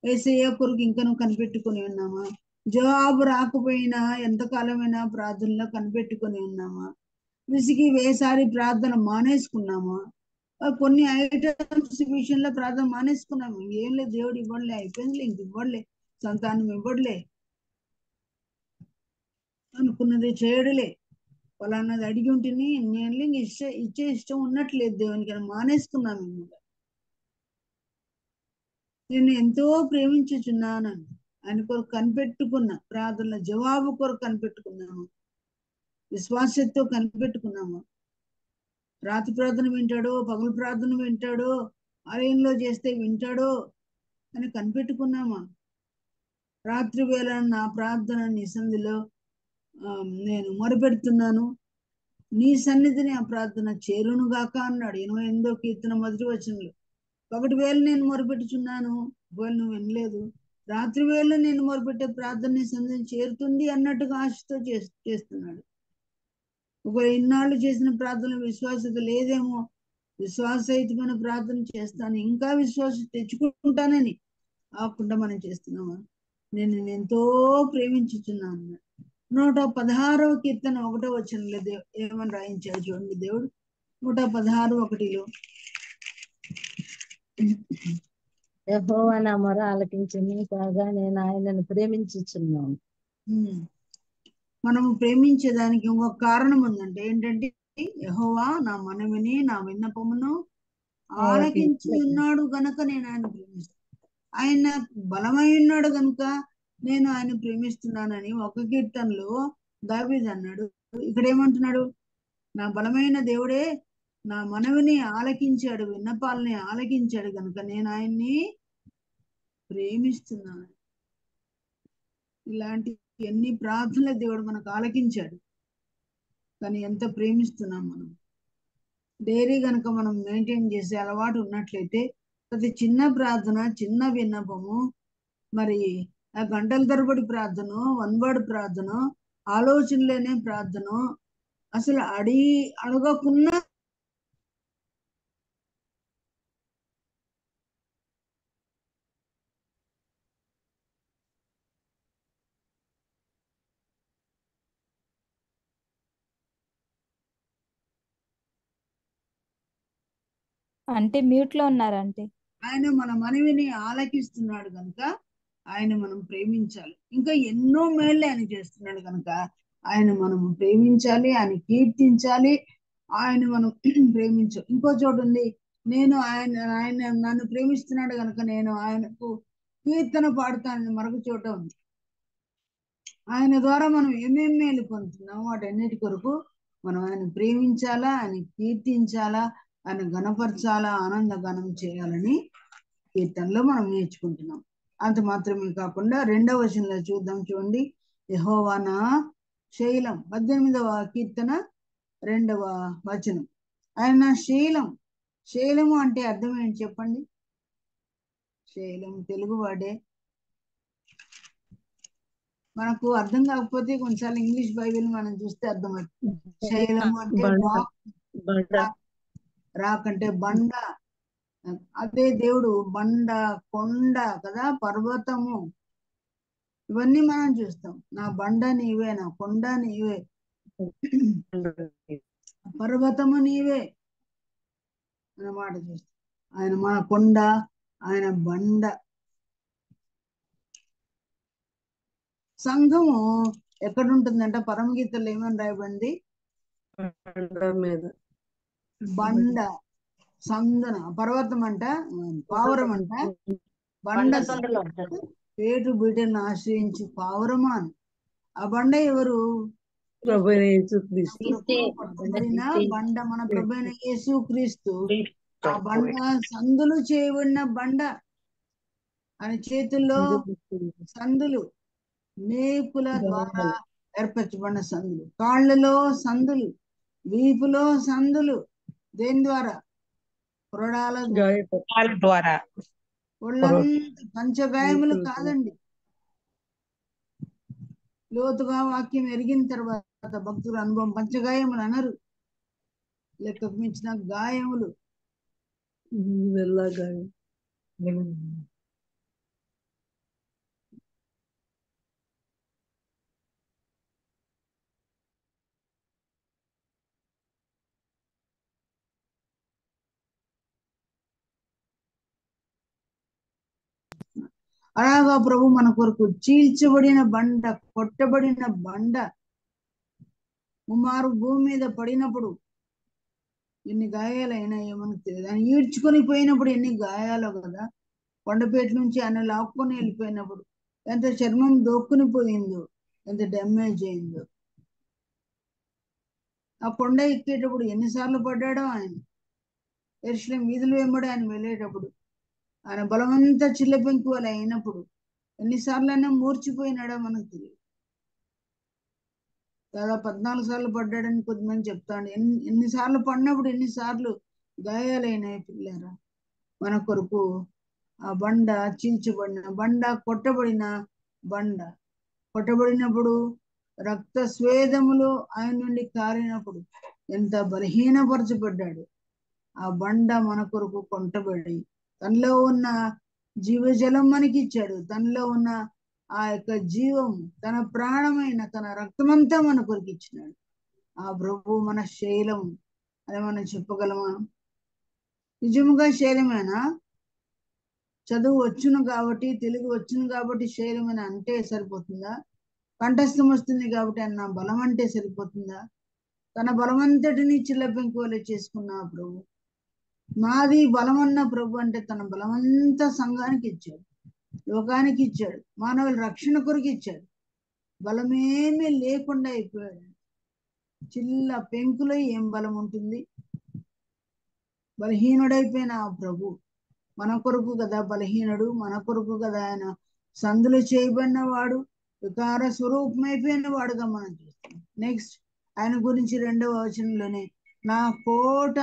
యేసయ్య కొరకు ఇంకను కనిపెట్టుకుని ఉన్నామా? జవాబు రాకపోయినా ఎంతకాలమైనా ప్రార్థనలో కనిపెట్టుకుని ఉన్నామా? విసిగి వేసారి ప్రార్థన మానేసుకున్నామా? కొన్ని ఐటమ్స్ విషయంలో ప్రార్థన మానేసుకున్నాము. ఏం లేదు, దేవుడు ఇవ్వడలే, అయిపోయింది, ఇంక ఇవ్వడలే, సంతానం ఇవ్వడలే, అనుకున్నది చేయడలే, వాళ్ళన్నది అడిగి ఉంటుంది, నేను ఇచ్చే ఇష్టం ఉన్నట్లేదు దేవునికి అని మానేసుకున్నాము. నేను ఎంతో ప్రేమించుచున్నాను, ఆయన కొరకు కనిపెట్టుకున్న ప్రార్థనల జవాబు కొరకు కనిపెట్టుకున్నాము, విశ్వాసంతో కనిపెట్టుకున్నాము. రాత్రి ప్రార్థన వింటాడో, పగలు ప్రార్థన వింటాడో, ఆలయంలో చేస్తే వింటాడో అని కనిపెట్టుకున్నామా? రాత్రి వేళ నా ప్రార్థన నీ సన్నిధిలో నేను మొరపెడుతున్నాను, నీ సన్నిధిని ఆ ప్రార్థన చేరును గాక అన్నాడు 88వ కీర్తన 1వ వచనంలో. ఒకటి వేళ నేను మొరపెట్టుచున్నాను, ఒకవేళ నువ్వు వినలేదు, రాత్రి వేళ నేను మొరపెట్టే ప్రార్థన నీ సన్నిధిని చేరుతుంది అన్నట్టుగా ఆశతో చేస్తున్నాడు. ఒకవేళ ఇన్నాళ్ళు చేసిన ప్రార్థన విశ్వాసత లేదేమో, విశ్వాసయుతమైన ప్రార్థన చేస్తాను, ఇంకా విశ్వాసం తెచ్చుకుంటానని ఆకుండా మనం చేస్తున్నామా? నేను ఎంతో ప్రేమించుచున్నాను. 116వ కీర్తన 1వ వచనంలో ఏమని రాయించాడు చూడండి దేవుడు. 116:1 యెహోవా నా మొర ఆలకించును, కాగా నేను ఆయనను ప్రేమించుచున్నాను. మనము ప్రేమించేదానికి ఇంకొక కారణం ఉందంటే ఏంటంటే, యెహోవా నా మనవిని నా విన్నపమును ఆలకించి ఉన్నాడు గనక నేను ఆయన ప్రేమిస్తాను. ఆయన బలమై ఉన్నాడు గనుక నేను ఆయన ప్రేమిస్తున్నానని ఒక కీర్తనలో దావీదు అన్నాడు. ఇక్కడ ఏమంటున్నాడు? నా బలమైన దేవుడే నా మనవిని ఆలకించాడు, విన్నపాలని ఆలకించాడు కనుక నేను ఆయన్ని ప్రేమిస్తున్నాను. ఇలాంటి ఎన్ని ప్రార్థనలు దేవుడు మనకు ఆలకించాడు, కానీ ఎంత ప్రేమిస్తున్నాం మనం. డైరీ కనుక మనం మెయింటైన్ చేసే అలవాటు ఉన్నట్లయితే ప్రతి చిన్న ప్రార్థన, చిన్న విన్నపము, మరి ఆ గంటల తరబడి ప్రార్థన, వన్ వర్డ్ ప్రార్థన, ఆలోచనలేనే ప్రార్థన, అసలు అడగకున్నా అంటే మ్యూట్ లో ఉన్నారంటే ఆయన మన మనవిని ఆలకిస్తున్నాడు కనుక ఆయన మనం ప్రేమించాలి. ఇంకా ఎన్నో మేళ్ళు ఆయన చేస్తున్నాడు కనుక ఆయన మనం ప్రేమించాలి, ఆయన కీర్తించాలి, ఆయన మనం ప్రేమించాలి. ఇంకో చోటు ఉంది, నేను ఆయన నన్ను ప్రేమిస్తున్నాడు కనుక నేను ఆయనకు కీర్తన పాడుతానని మరొక చోట ఉంది. ఆయన ద్వారా మనం ఏమేం మేలు పొందుతున్నామో వాటన్నిటి కొరకు మనం ఆయన ప్రేమించాలా, ఆయన కీర్తించాలా, ఆయన గణపరచాలా, ఆనంద గానం చేయాలని కీర్తనలో మనం నేర్చుకుంటున్నాం. అంత మాత్రమే కాకుండా 2వ వచనంలో చూద్దాం చూడండి. యెహోవా నా శైలం, 18వ కీర్తన 2వ వచనం. ఆయన శైలం. శైలము అంటే అర్థం ఏంటి చెప్పండి? శైలం తెలుగు వాడే. మనకు అర్థం కాకపోతే కొన్నిసార్లు ఇంగ్లీష్ బైబిల్ మనం చూస్తే అర్థమవుతుంది. శైలము అంటే రాక్ అంటే బండ. అదే దేవుడు బండ, కొండ కదా, పర్వతము, ఇవన్నీ మనం చూస్తాం. నా బండ నీవే, నా కొండ నీవే, పర్వతము నీవే అన్నమాట చూస్తాం. ఆయన మన కొండ, ఆయన బండ. సంఘము ఎక్కడుంటుందంట? పరమగీతలో ఏమని రాయబడింది? మీద బండ, సందన. పర్వతం అంట, పావురం అంట, బండ పేటు బిడ్డలను ఆశ్రయించి పావురమా అని. ఆ బండ ఎవరు? ప్రభువైన యేసుక్రీస్తు. పట్టబడిన బండ మన ప్రభువైన యేసుక్రీస్తు. ఆ బండ సందులు చేయబడిన బండ. ఆయన చేతుల్లో సందులు, మేకుల ద్వారా ఏర్పరచబడిన సందులు, కాళ్ళలో సందులు, వీపులో సందులు. దేని ద్వారా? కొరడాల ద్వారా. ఒళ్ళంతా పంచగాయములు కాదండి. లోతుగా వాక్యం ఎరిగిన తర్వాత భక్తుల అనుభవం పంచగాయములు అనరు, లెక్కకు మించిన గాయములు. వెళ్ళగాయం. అలాగా ప్రభు మన కొరకు చీల్చబడిన బండ, కొట్టబడిన బండ, ముమ్మారు భూమి మీద పడినప్పుడు ఎన్ని గాయాలైనా ఏమని తెలియదు. ఆయన ఈడ్చుకొని పోయినప్పుడు ఎన్ని గాయాలో కదా. కొండపేట నుంచి ఆయన లాక్కొని వెళ్ళిపోయినప్పుడు ఎంత చర్మం దోక్కుని పోయిందో, ఎంత డ్యామేజ్ అయిందో. ఆ కొండ ఎక్కేటప్పుడు ఎన్నిసార్లు పడ్డాడో ఆయన. యెరూషలేము వీధులు వెంబడి ఆయన వెళ్ళేటప్పుడు ఆయన బలమంతా చిల్లపెంకు వలె అయినప్పుడు ఎన్నిసార్లు అయినా మూర్చిపోయినాడో మనకు తెలియదు. దాదాపు 14 సార్లు పడ్డాడని కొద్దిమంది చెప్తాడు. ఎన్నిసార్లు పడినప్పుడు ఎన్నిసార్లు గాయాలైనాయి పిల్లరా మన కొరకు. ఆ బండ చీల్చబడిన బండ, కొట్టబడిన బండ. కొట్టబడినప్పుడు రక్త స్వేదములు ఆయన నుండి కారినప్పుడు ఎంత బలహీనపరచబడ్డాడు. ఆ బండ మన కొరకు కొంటబడి తనలో ఉన్న జీవజలం మనకి ఇచ్చాడు. తనలో ఉన్న ఆ యొక్క జీవం, తన ప్రాణమైన తన రక్తమంతా మన కొరకు ఇచ్చినాడు. ఆ ప్రభు మన శైలం అని మనం చెప్పగలమా? నిజముగా శైలమేనా? చదువు వచ్చును కాబట్టి, తెలుగు వచ్చును కాబట్టి శైలమని అంటే సరిపోతుందా? కంఠస్థం వస్తుంది కాబట్టి అన్న బలం అంటే సరిపోతుందా? తన బలమంతటిని చిల్లపెంకు వలె చేసుకున్న ప్రభు. నాది బలమన్న ప్రభు అంటే తన బలమంతా సంఘానికి ఇచ్చాడు, లోకానికి ఇచ్చాడు, మానవుల రక్షణ కొరకు ఇచ్చాడు. బలమేమీ లేకుండా అయిపోయాడు. చిల్ల పెంకులో ఏం బలం ఉంటుంది? బలహీనుడైపోయిన ఆ ప్రభు మన కొరకు కదా బలహీనుడు, మన కొరకు కదా ఆయన సందులు చేయబడిన వాడు, వికార స్వరూపమైపోయిన వాడుగా మనం చూస్తాం. నెక్స్ట్ ఆయన గురించి 2వ వచనంలోనే నా కోట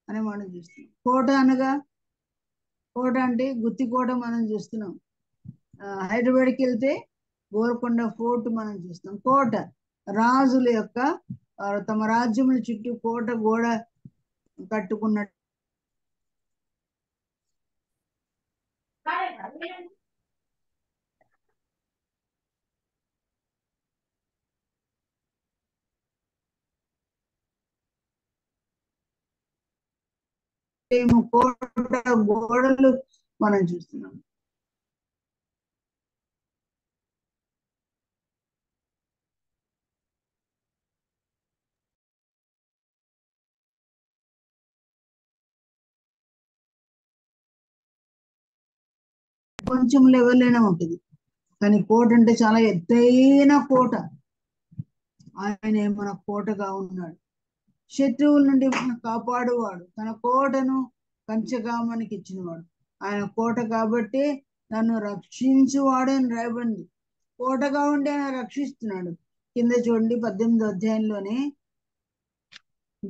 అని మనం చూస్తున్నాం. కోట అనగా, కోట అంటే గుత్తి కోట మనం చూస్తున్నాం. హైదరాబాద్కి వెళ్తే గోల్కొండ ఫోర్ట్ మనం చూస్తాం. కోట రాజుల యొక్క తమ రాజ్యముల చుట్టూ కోట గోడ కట్టుకున్నట్టు కోట గోడలు మనం చూస్తున్నాం. కొంచెం లెవెల్లోనే ఉంటుంది, కానీ కోట అంటే చాలా ఎత్తైన కోట. ఆయన మన కోటగా ఉన్నాడు. శత్రువుల నుండి మనం కాపాడువాడు, తన కోటను కంచెగా మనకి ఇచ్చినవాడు. ఆయన కోట కాబట్టి నన్ను రక్షించువాడు అని రాయబడింది. కోటగా ఉండి ఆయన రక్షిస్తున్నాడు. కింద చూడండి 18వ అధ్యాయంలోనే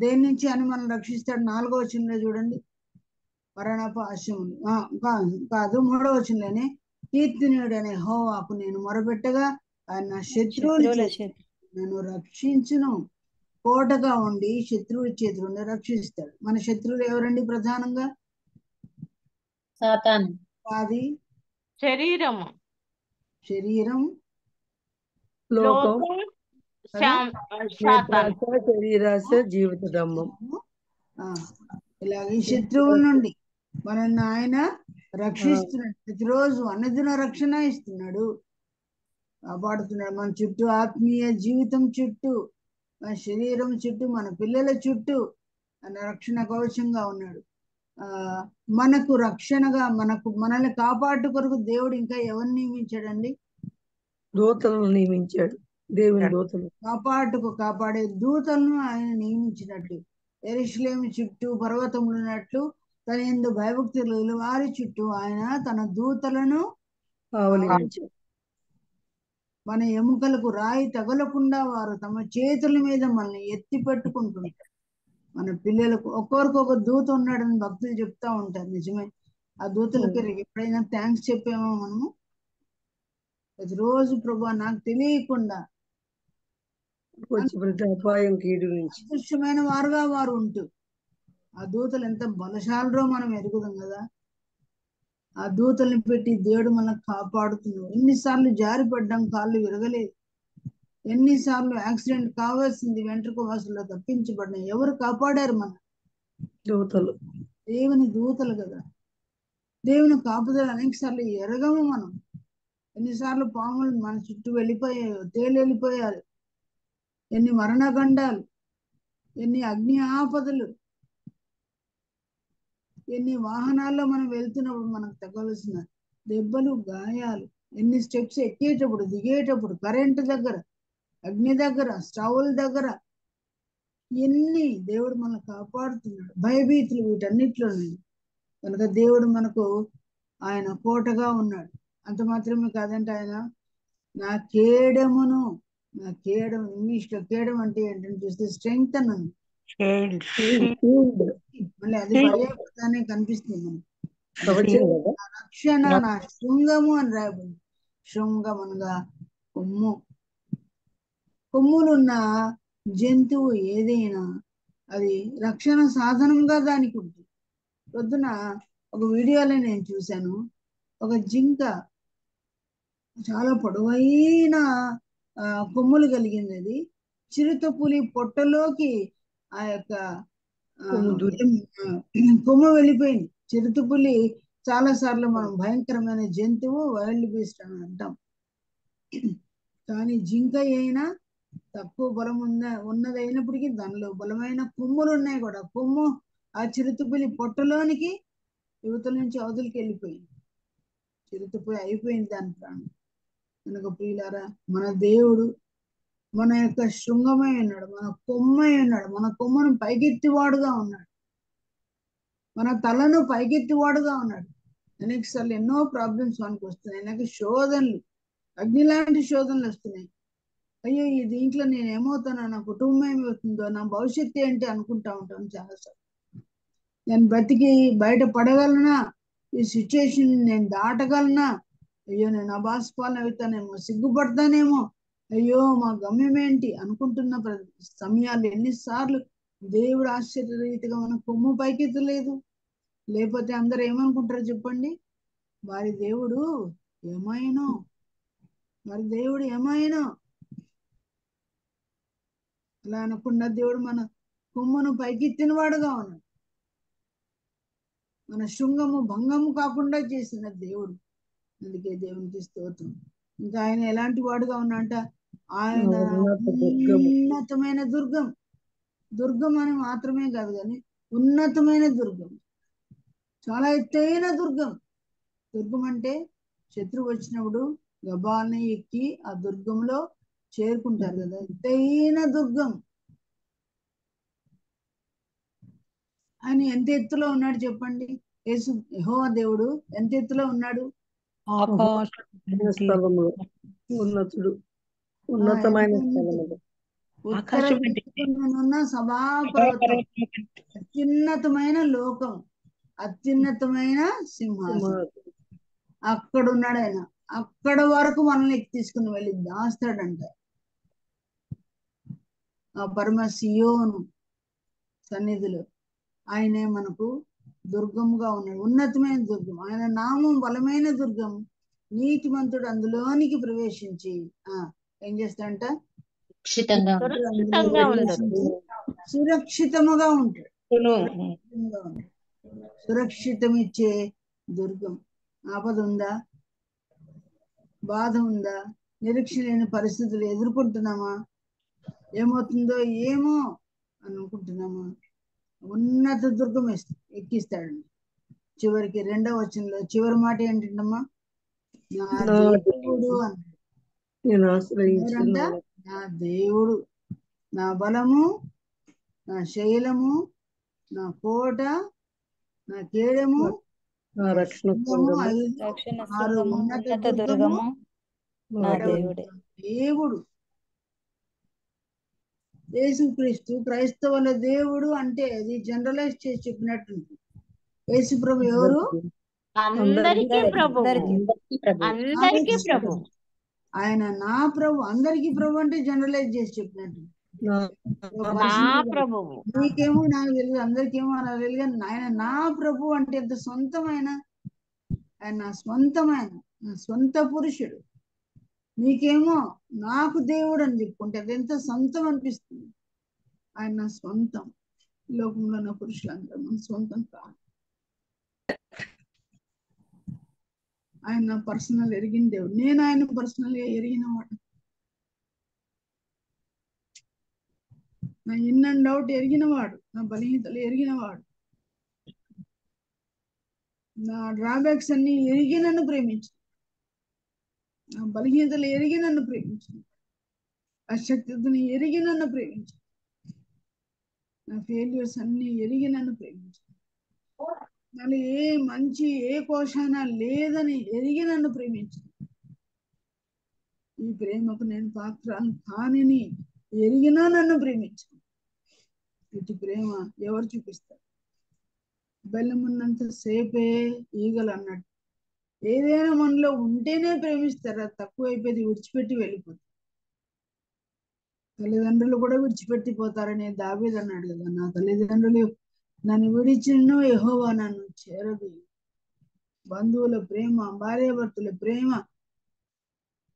దేని నుంచి అని మనం రక్షిస్తాడు? 4వ వచనంలో చూడండి, మరణపాశములు కాదు, 3వ వచనంలోనే కీర్తినీయుడనే యెహోవాకు నేను మొరపెట్టగా ఆయన నా శత్రువుల శత్రువుల చేతి చేతి నన్ను రక్షించును. కోటగా ఉండి శత్రువుల చేతి నుండి రక్షిస్తాడు. మన శత్రువులు ఎవరండి? ప్రధానంగా సాతాను, అది శరీరము, శరీరం, లోకం, లోకం, కదా, సాతాను. నేత్రాశ, శరీరాశ, జీవిత డంబం. ఇలాగ ఈ శత్రువుల నుండి మనల్ని ఆయన రక్షిస్తున్నాడు. ప్రతిరోజు అన్నదిన రక్షణ ఇస్తున్నాడు, కాపాడుతున్నాడు. మన చుట్టూ ఆత్మీయ జీవితం చుట్టూ, మన శరీరం చుట్టూ, మన పిల్లల చుట్టూ ఆయన రక్షణ కవచంగా ఉన్నాడు. మనకు రక్షణగా మనల్ని కాపాడు కొరకు దేవుడు ఇంకా ఎవరిని నియమించాడండి? దూతలను నియమించాడు. దేవుని దూతలు కాపాడే దూతలను ఆయన నియమించినట్టు, యెరూషలేము చుట్టూ పర్వతములు ఉన్నట్లు తన యందు భయభక్తులు వారి చుట్టూ ఆయన తన దూతలను ఆవలించాడు. మన ఎముకలకు రాయి తగలకుండా వారు తమ చేతుల మీద మనల్ని ఎత్తి పెట్టుకుంటుంటారు. మన పిల్లలకు ఒక్కొక్కరికి దూత ఉన్నాడని భక్తులు చెప్తా ఉంటారు. నిజమే. ఆ దూతలకి ఎప్పుడైనా థ్యాంక్స్ చెప్పామో మనము? ప్రతిరోజు ప్రభు నాకు తెలియకుండా వచ్చి ప్రతి అపాయం కీడు నుంచి అదృశ్యమైన వారుగా వారు ఉంటూ, ఆ దూతలు ఎంత బలశాలరో మనం ఎరుగుదాం కదా. ఆ దూతల్ని పెట్టి దేవుడు మనకు కాపాడుతున్నాడు. ఎన్నిసార్లు జారిపడ్డాం, కాళ్ళు విరగలేదు. ఎన్నిసార్లు యాక్సిడెంట్ కావాల్సింది వెంట్రుక వాసుల్లో తప్పించబడిన ఎవరు కాపాడారు? మన దూతలు, దేవుని దూతలు కదా. దేవుని కాపుదల అనేక సార్లు ఎరగము మనం. ఎన్నిసార్లు పాములు మన చుట్టూ వెళ్ళిపోయాయో, తేలి వెళ్ళిపోయారు. ఎన్ని మరణగండాలు, ఎన్ని అగ్ని ఆపదలు, ఎన్ని వాహనాల్లో మనం వెళ్తున్నప్పుడు మనకు తగవలసిన దెబ్బలు, గాయాలు, ఎన్ని స్టెప్స్ ఎక్కేటప్పుడు, దిగేటప్పుడు, కరెంటు దగ్గర, అగ్ని దగ్గర, స్టవ్ల దగ్గర, ఎన్ని దేవుడు మనల్ని కాపాడుతున్నాడు. భయభీతులు వీటన్నిటిలో కనుక దేవుడు మనకు ఆయన కోటగా ఉన్నాడు. అంత మాత్రమే కాదంటే ఆయన నా కేడమును, నా కేడం, ఇంగ్లీష్లో కేడం అంటే ఏంటని చూస్తే స్ట్రెంగ్త్ అని ఉంది. మళ్ళీ అది పర్యాప్తానే కనిపిస్తుంది మనకి. నా రక్షణ, నా శృంగము అని రాయబడింది. శృంగం అనగా కొమ్ము. కొమ్ములున్న జంతువు ఏదైనా అది రక్షణ సాధనంగా దానికి ఉంటుంది. పొద్దున ఒక వీడియోలో నేను చూశాను, ఒక జింక చాలా పొడవైన కొమ్ములు కలిగింది. అది చిరుతపులి పొట్టలోకి ఆ యొక్క కొమ్ము వెళ్ళిపోయింది. చిరుతపులి చాలా సార్లు మనం భయంకరమైన జంతువు, వైల్డ్ బీస్ట్ అని అంటాం. కానీ జింక అయినా తక్కువ బలం ఉన్నది అయినప్పటికీ దానిలో బలమైన కొమ్ములు ఉన్నాయి కూడా. కొమ్ము ఆ చిరుతపులి పొట్టలోనికి యువతల నుంచి అవతలికి వెళ్ళిపోయింది. చిరుతపులి అయిపోయింది దాని ప్రాణం. కనుక ప్రియులారా, మన దేవుడు మన యొక్క శృంగమై ఉన్నాడు, మన కొమ్మై ఉన్నాడు, మన కొమ్మను పైకెత్తివాడుగా ఉన్నాడు, మన తలను పైకెత్తివాడుగా ఉన్నాడు. అనేక సార్లు ఎన్నో ప్రాబ్లమ్స్ మనకు వస్తున్నాయి, నాకు శోధనలు, అగ్ని లాంటి శోధనలు వస్తున్నాయి. అయ్యో ఈ దీంట్లో నేను ఏమవుతానో, నా కుటుంబం ఏమవుతుందో, నా భవిష్యత్తు ఏంటి అనుకుంటా ఉంటాను చాలాసార్లు. నేను బ్రతికి బయట పడగలనా? ఈ సిచ్యుయేషన్ నేను దాటగలనా? అయ్యో నేను అబాస్పాలన అవుతానేమో, సిగ్గుపడతానేమో, అయ్యో మా గమ్యం ఏంటి అనుకుంటున్న సమయాలు ఎన్నిసార్లు దేవుడు ఆశ్చర్యరీతిగా మన కొమ్ము పైకెత్తలేదు. లేకపోతే అందరు ఏమనుకుంటారో చెప్పండి, వారి దేవుడు ఏమైనా, వారి దేవుడు ఏమైనా. అలా అనకుండా దేవుడు మన కొమ్మును పైకెత్తిన వాడుగా ఉన్నాడు. మన శృంగము భంగము కాకుండా చేసిన దేవుడు. అందుకే దేవునికి స్తోత్రం. ఇంకా ఆయన ఎలాంటి వాడుగా ఉన్నాడంట? ఆయన ఉన్నతమైన దుర్గం. దుర్గం అని మాత్రమే కాదు కానీ ఉన్నతమైన దుర్గం, చాలా ఎత్తైన దుర్గం. దుర్గం అంటే శత్రువు వచ్చినప్పుడు గబాల్ని ఎక్కి ఆ దుర్గంలో చేరుకుంటారు కదా, ఎత్తైన దుర్గం. ఆయన ఎంత ఎత్తులో ఉన్నాడు చెప్పండి? యెహోవా దేవుడు ఎంత ఎత్తులో ఉన్నాడు? స్థలములో ఉన్నతుడు, ఉన్నతమైన స్థలములు. ఉత్తర దిక్కునున్న సభాపర్వతం, అత్యున్నతమైన లోకం, అత్యున్నతమైన సింహాసనం. అక్కడ ఉన్నాడు ఆయన. అక్కడ వరకు మనల్ని ఎక్కి తీసుకుని వెళ్ళి దాస్తాడంట. ఆ పరమ సియోను సన్నిధిలో ఆయనే మనకు దుర్గముగా ఉన్నాడు, ఉన్నతమైన దుర్గం. ఆయన నామం బలమైన దుర్గం. నీతిమంతుడు అందులోనికి ప్రవేశించి ఏం చేస్తాడంట? సురక్షితముగా ఉంటాడు. సురక్షితం ఇచ్చే దుర్గం. ఆపద ఉందా, బాధ ఉందా, నిరీక్ష లేని పరిస్థితులు ఎదుర్కొంటున్నామా, ఏమవుతుందో ఏమో అనుకుంటున్నామా? ఉన్నత దుర్గం ఎక్కిస్తాడండి. చివరికి 2వ వచనంలో చివరి మాట ఏంటంటమ్మా? నా దేవుడు అన్నాడు. నా దేవుడు, నా బలము, నా శైలము, నా కోట, నా కేడము, నా రక్షణ ఉన్నత దుర్గము నా దేవుడే. దేవుడు యేసుక్రీస్తు క్రైస్తవుల దేవుడు అంటే అది జనరలైజ్ చేసి చెప్పినట్టు. యేసు ప్రభు ఎవరు? అందరికీ ప్రభు. అందరికీ ప్రభు. ఆయన నా ప్రభు, అందరికీ ప్రభు అంటే జనరలైజ్ చేసి చెప్పినట్టు. నీకేమో నాకు తెలియదు, అందరికేమో నాకు తెలియదు, కానీ ఆయన నా ప్రభు అంటే ఎంత సొంతమైన, ఆయన నా స్వంతమైన, నా సొంత పురుషుడు. నీకేమో నాకు దేవుడు అని చెప్పుకుంటే అది ఎంత సొంతం అనిపిస్తుంది. ఆయన నా స్వంతం. లోకంలో ఉన్న పురుషులందరూ మన సొంతం కాదు. ఆయన నా పర్సనల్ ఎరిగిన దేవుడు. నేను ఆయన పర్సనల్ గా ఎరిగిన వాడు. నా ఇన్ అండ్ అవుట్ ఎరిగిన వాడు, నా బలహీనతలు ఎరిగిన వాడు, నా డ్రాబ్యాక్స్ అన్ని ఎరిగి నన్ను ప్రేమించు, నా బలహీనతలు ఎరిగి నన్ను ప్రేమించు, అశక్తిని ఎరిగి నన్ను ప్రేమించు, నా ఫెయిల్యూర్స్ అన్ని ఎరిగి నన్ను ప్రేమించు, మళ్ళీ ఏ మంచి ఏ కోశాన లేదని ఎరిగి నన్ను ప్రేమించు. ఈ ప్రేమకు నేను పాత్రను కానిని ఎరిగినా నన్ను ప్రేమించు. ఇటు ప్రేమ ఎవరు చూపిస్తారు? బెల్లమున్నంత సేపే ఈగలు అన్నట్టు. ఏదైనా మనలో ఉంటేనే ప్రేమిస్తారు, అది తక్కువైపోయింది విడిచిపెట్టి వెళ్ళిపోతుంది. తల్లిదండ్రులు కూడా విడిచిపెట్టిపోతారని దావీదు అన్నాడు కదా, నా తల్లిదండ్రులు నన్ను విడిచినను యెహోవా నన్ను చేరదు. బంధువుల ప్రేమ, భార్యాభర్తల ప్రేమ,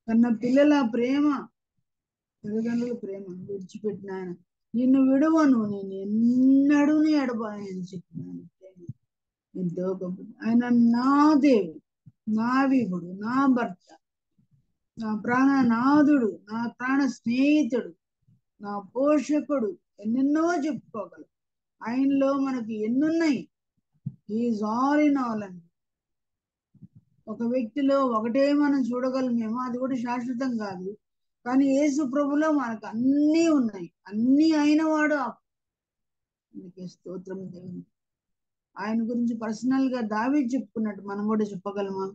కన్న పిల్లల ప్రేమ, తల్లిదండ్రుల ప్రేమ విడిచిపెట్టిన ఆయన నిన్ను విడవను, నేను ఎన్నడూ ఎడబాయని చెప్పినాను. ఎంతో గొప్ప ఆయన. నా దేవుడు, నా విభుడు, నా భర్త, నా ప్రాణనాథుడు, నా ప్రాణ స్నేహితుడు, నా పోషకుడు, ఎన్నెన్నో చెప్పుకోగలరు. ఆయనలో మనకి ఎన్నున్నాయి. ఈజ్ ఆల్ ఇన్ ఆల్ అని. ఒక వ్యక్తిలో ఒకటే మనం చూడగలమేమో, అది కూడా శాశ్వతం కాదు. కానీ యేసు ప్రభులో మనకు అన్నీ ఉన్నాయి. అన్నీ అయిన వాడు. అందుకే స్తోత్రం దేవుని. ఆయన గురించి పర్సనల్ గా దావీదు చెప్పుకున్నట్టు మనం కూడా చెప్పగలమా?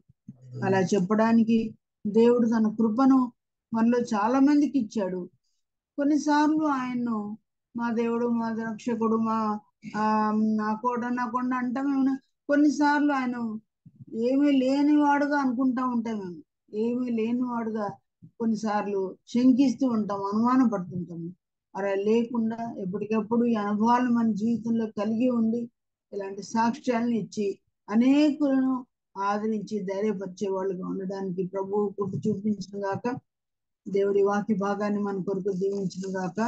అలా చెప్పడానికి దేవుడు తన కృపను మనలో చాలా మందికి ఇచ్చాడు. కొన్నిసార్లు ఆయన్ను మా దేవుడు, మా రక్షకుడు, నా కోట, నా కొండ అంటాం. కొన్నిసార్లు ఆయన ఏమీ లేనివాడుగా అనుకుంటా ఉంటాం. మేము ఏమీ లేనివాడుగా కొన్నిసార్లు శంకిస్తూ ఉంటాం, అనుమానం పడుతుంటాము. అలా లేకుండా ఎప్పటికప్పుడు ఈ అనుభవాలు మన జీవితంలో కలిగి ఉండి ఇలాంటి సాక్ష్యాలను ఇచ్చి అనేకులను ఆదరించి ధైర్యపరిచే వాళ్ళుగా ఉండడానికి ప్రభువు కృప చూపించిన గాక. దేవుడి వాక్య భాగాన్ని మన కొరకు దీవించిన గాక.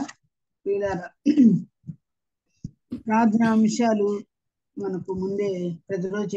ప్రియులారా, ప్రార్థనా అంశాలు మనకు ముందే ప్రతిరోజు